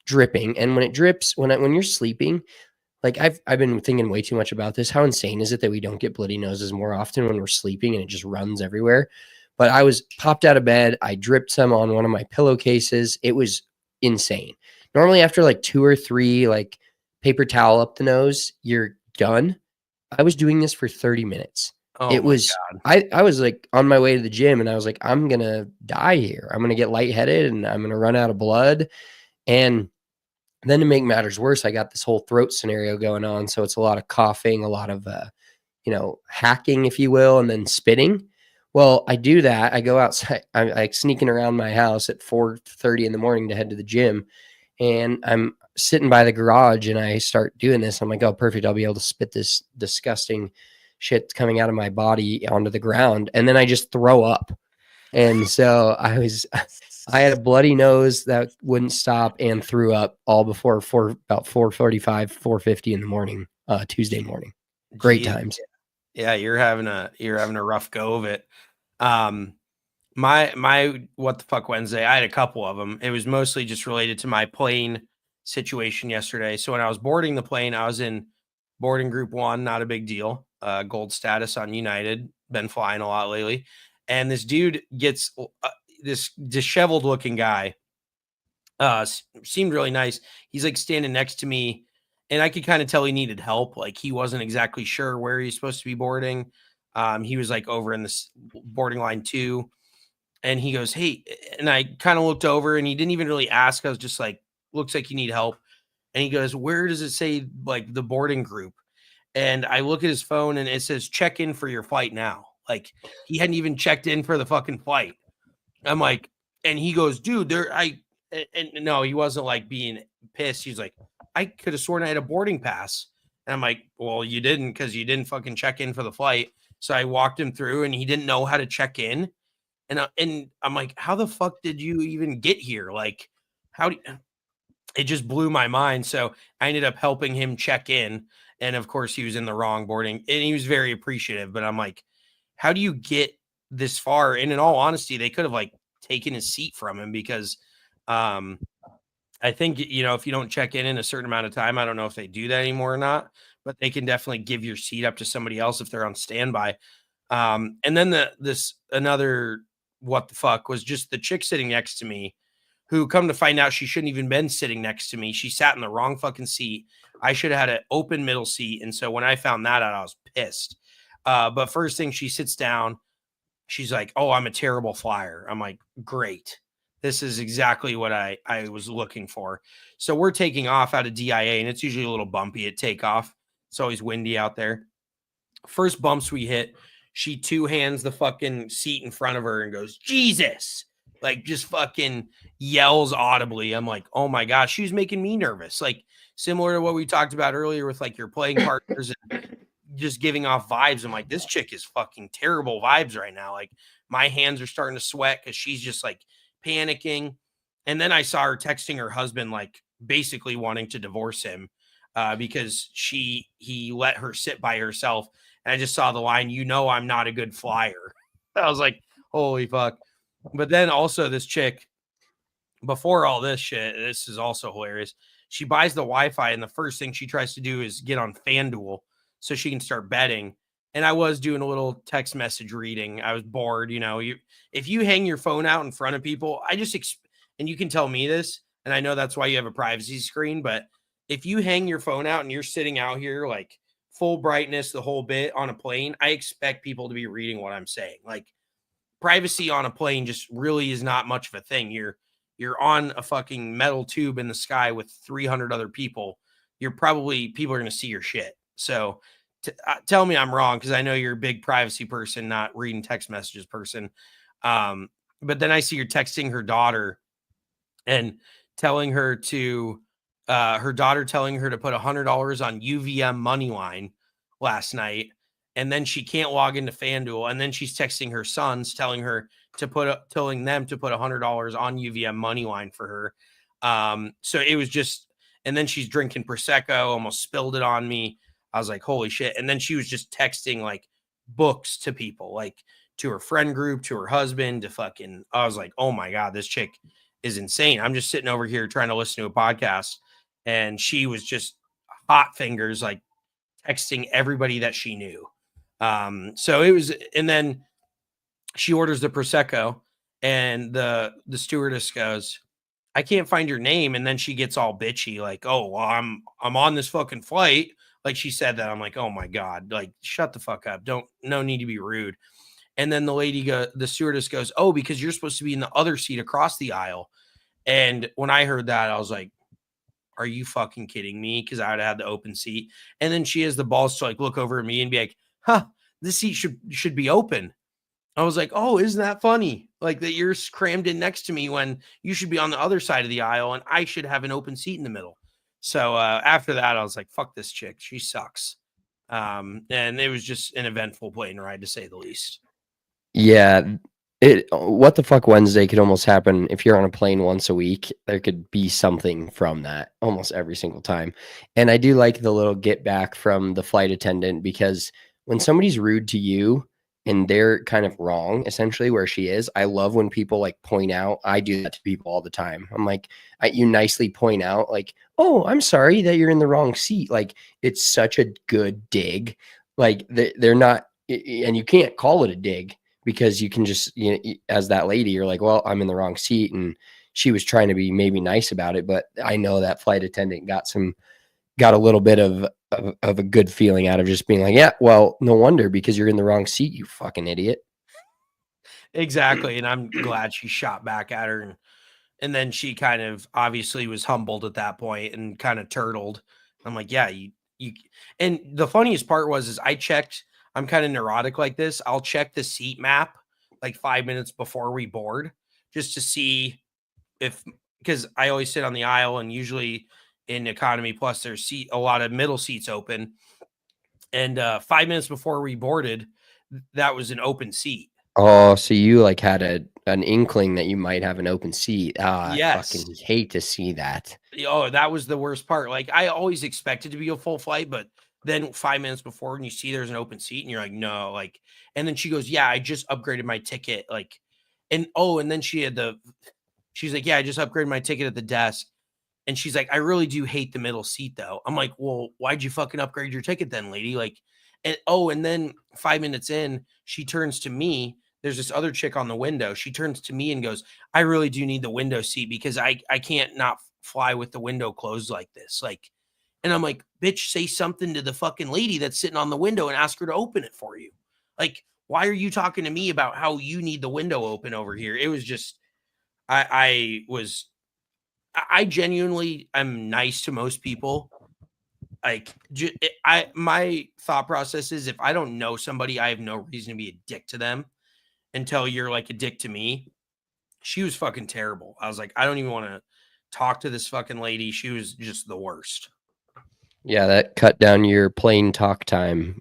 dripping. And when it drips, when you're sleeping, like I've been thinking way too much about this. How insane is it that we don't get bloody noses more often when we're sleeping and it just runs everywhere? But I was popped out of bed. I dripped some on one of my pillowcases. It was insane. Normally after like 2 or 3, like paper towel up the nose, you're done. I was doing this for 30 minutes. Oh, it was, I was like on my way to the gym, and I was like, I'm going to die here. I'm going to get lightheaded, and I'm going to run out of blood. And then to make matters worse, I got this whole throat scenario going on. So it's a lot of coughing, a lot of, hacking, if you will, and then spitting. Well, I do that. I go outside. I'm like sneaking around my house at 4:30 in the morning to head to the gym. And I'm sitting by the garage and I start doing this. I'm like, oh, perfect. I'll be able to spit this disgusting shit coming out of my body onto the ground. And then I just throw up. And so I had a bloody nose that wouldn't stop and threw up all before about 4:45, 4:50 in the morning, Tuesday morning. Great times. Yeah. You're having a rough go of it. My What the Fuck Wednesday, I had a couple of them. It was mostly just related to my plane situation yesterday. So when I was boarding the plane, I was in boarding group 1, not a big deal. Gold status on United, been flying a lot lately. And this dude gets this disheveled looking guy, seemed really nice. He's like standing next to me, and I could kind of tell he needed help. Like he wasn't exactly sure where he's supposed to be boarding. He was like over in this boarding line 2. And he goes, "Hey," and I kind of looked over and he didn't even really ask. I was just like, "Looks like you need help." And he goes, "Where does it say like the boarding group?" And I look at his phone and it says, "Check in for your flight now." Like he hadn't even checked in for the fucking flight. I'm like, and he goes, "Dude, and no, he wasn't like being pissed. He's like, "I could have sworn I had a boarding pass." And I'm like, "Well, you didn't because you didn't fucking check in for the flight." So I walked him through and he didn't know how to check in. And I'm like, "How the fuck did you even get here? Like, how do you, it just blew my mind." So I ended up helping him check in. And of course, he was in the wrong boarding and he was very appreciative. But I'm like, how do you get this far? And in all honesty, they could have like taken his seat from him because um, I think, if you don't check in a certain amount of time, I don't know if they do that anymore or not, but they can definitely give your seat up to somebody else if they're on standby. And then another what the fuck was just the chick sitting next to me who, come to find out, she shouldn't even been sitting next to me. She sat in the wrong fucking seat. I should have had an open middle seat. And so when I found that out, I was pissed. But first thing, she sits down. She's like, "Oh, I'm a terrible flyer." I'm like, "Great. This is exactly what I was looking for." So we're taking off out of DIA, and it's usually a little bumpy at takeoff. It's always windy out there. First bumps we hit, she two hands the fucking seat in front of her and goes, "Jesus!" Like just fucking yells audibly. I'm like, "Oh my gosh," she was making me nervous. Like similar to what we talked about earlier with like your playing partners and just giving off vibes. I'm like, this chick is fucking terrible vibes right now. Like my hands are starting to sweat because she's just like panicking. And then I saw her texting her husband, like basically wanting to divorce him because he let her sit by herself. And I just saw the line, "I'm not a good flyer." I was like, holy fuck. But then also this chick, before all this shit, this is also hilarious. She buys the Wi-Fi, and the first thing she tries to do is get on FanDuel so she can start betting. And I was doing a little text message reading. I was bored. If you hang your phone out in front of people, and you can tell me this, and I know that's why you have a privacy screen, but if you hang your phone out and you're sitting out here like full brightness the whole bit on a plane, I expect people to be reading what I'm saying. Like privacy on a plane just really is not much of a thing. You're on a fucking metal tube in the sky with 300 other people. People are going to see your shit. So tell me I'm wrong, because I know you're a big privacy person, not reading text messages person. But then I see you're texting her daughter and telling her to her daughter telling her to put $100 on UVM money line last night, and then she can't log into FanDuel, and then she's texting her sons telling them to put $100 on UVM money line for her. So it was just, and then she's drinking Prosecco, almost spilled it on me. I was like, holy shit. And then she was just texting like books to people, like to her friend group, to her husband, I was like, oh my God, this chick is insane. I'm just sitting over here trying to listen to a podcast, and she was just hot fingers, like texting everybody that she knew. So it was, and then she orders the Prosecco, and the stewardess goes, "I can't find your name." And then she gets all bitchy, like, "Oh, well, I'm on this fucking flight." Like she said that. I'm like, oh my God, like shut the fuck up. No need to be rude. And then the stewardess goes, "Oh, because you're supposed to be in the other seat across the aisle." And when I heard that, I was like, are you fucking kidding me? Because I would have had the open seat. And then she has the balls to like look over at me and be like, "Huh, this seat should be open." I was like, "Oh, isn't that funny? Like that you're crammed in next to me when you should be on the other side of the aisle and I should have an open seat in the middle." So after that, I was like, "Fuck this chick. She sucks." And it was just an eventful plane ride, to say the least. Yeah, what the fuck Wednesday could almost happen if you're on a plane once a week. There could be something from that almost every single time. And I do like the little get back from the flight attendant, because when somebody's rude to you and they're kind of wrong, essentially where she is, I love when people like point out. I do that to people all the time. I'm like, you nicely point out like, "Oh, I'm sorry that you're in the wrong seat." Like it's such a good dig. Like they're not, and you can't call it a dig, because you can just, as that lady, you're like, "Well, I'm in the wrong seat." And she was trying to be maybe nice about it, but I know that flight attendant got a little bit of a good feeling out of just being like, "Yeah, well, no wonder, because you're in the wrong seat, you fucking idiot." Exactly, and I'm glad she shot back at her, and then she kind of obviously was humbled at that point and kind of turtled. I'm like, yeah, you. And the funniest part was, is I checked. I'm kind of neurotic like this. I'll check the seat map like 5 minutes before we board just to see if, because I always sit on the aisle, and usually in economy plus there's a lot of middle seats open. And 5 minutes before we boarded, that was an open seat. Oh, so you like had an inkling that you might have an open seat. I Yes. fucking hate to see that. Oh, that was the worst part. Like, I always expected to be a full flight, but then 5 minutes before, and you see there's an open seat, and you're like, no, like, and then she goes, yeah, I just upgraded my ticket. Like, and then she's like, yeah, I just upgraded my ticket at the desk. And she's like, I really do hate the middle seat though. I'm like, well, why'd you fucking upgrade your ticket then, lady? Like, and then 5 minutes in, she turns to me. There's this other chick on the window. She turns to me and goes, I really do need the window seat because I can't not fly with the window closed like this. Like, and I'm like, bitch, say something to the fucking lady that's sitting on the window and ask her to open it for you. Like, why are you talking to me about how you need the window open over here? It was just, I genuinely am nice to most people. Like, my thought process is, if I don't know somebody, I have no reason to be a dick to them until you're like a dick to me. She was fucking terrible. I was like, I don't even want to talk to this fucking lady. She was just the worst. Yeah, that cut down your plane talk time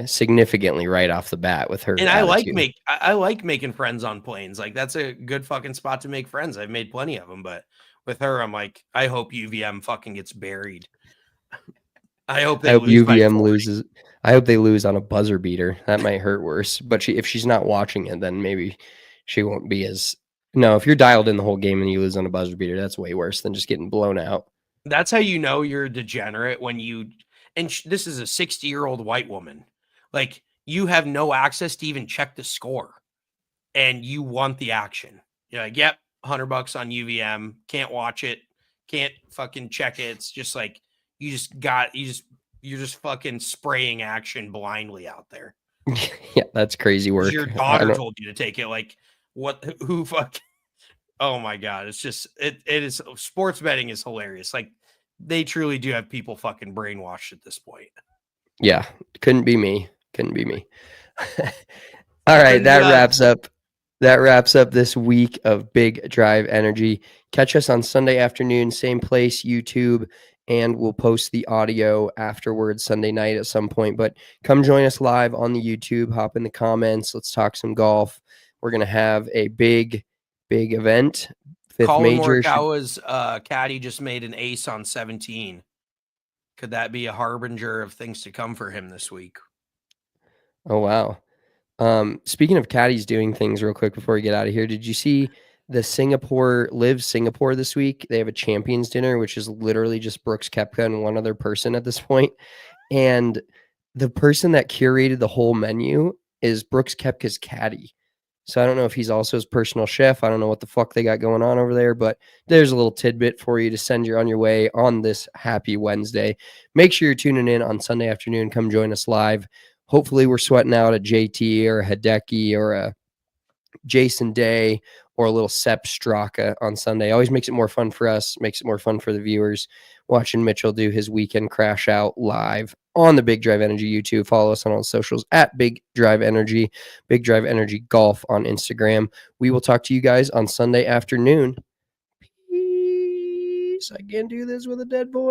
significantly right off the bat with her And attitude. I like making friends on planes. Like, that's a good fucking spot to make friends. I've made plenty of them, but with her, I'm like, I hope UVM fucking gets buried. I hope I they hope lose by 40. UVM loses. I hope they lose on a buzzer beater. That might hurt worse. But if she's not watching it, then maybe she won't be as. No, if you're dialed in the whole game and you lose on a buzzer beater, that's way worse than just getting blown out. That's how you know you're a degenerate when you, and this is a 60-year-old white woman. Like, you have no access to even check the score, and you want the action. You're like, yep, $100 on UVM. Can't watch it. Can't fucking check it. It's just like, you're just fucking spraying action blindly out there. Yeah, that's crazy work. Your daughter told you to take it. Like, what? Who fuck? Oh my god! It's just it is, sports betting is hilarious. Like, they truly do have people fucking brainwashed at this point. Yeah, couldn't be me. Couldn't be me. All right, that wraps up this week of Big Drive Energy. Catch us on Sunday afternoon, same place, YouTube, and we'll post the audio afterwards Sunday night at some point. But come join us live on the YouTube. Hop in the comments. Let's talk some golf. We're gonna have a big event. Collin Morikawa's caddy just made an ace on 17. Could that be a harbinger of things to come for him this week? Oh wow. Speaking of caddies doing things real quick before we get out of here, did you see the LIV Singapore this week? They have a champions dinner, which is literally just Brooks Koepka and one other person at this point. And the person that curated the whole menu is Brooks Koepka's caddy. So I don't know if he's also his personal chef. I don't know what the fuck they got going on over there, but there's a little tidbit for you to send you on your way on this happy Wednesday. Make sure you're tuning in on Sunday afternoon. Come join us live. Hopefully we're sweating out a JT or a Hideki or a Jason Day or a little Sepp Straka on Sunday. Always makes it more fun for us, makes it more fun for the viewers. Watching Mitchell do his weekend crash out live on the Big Drive Energy YouTube. Follow us on all the socials at Big Drive Energy, Big Drive Energy Golf on Instagram. We will talk to you guys on Sunday afternoon. Peace. I can't do this with a dead voice.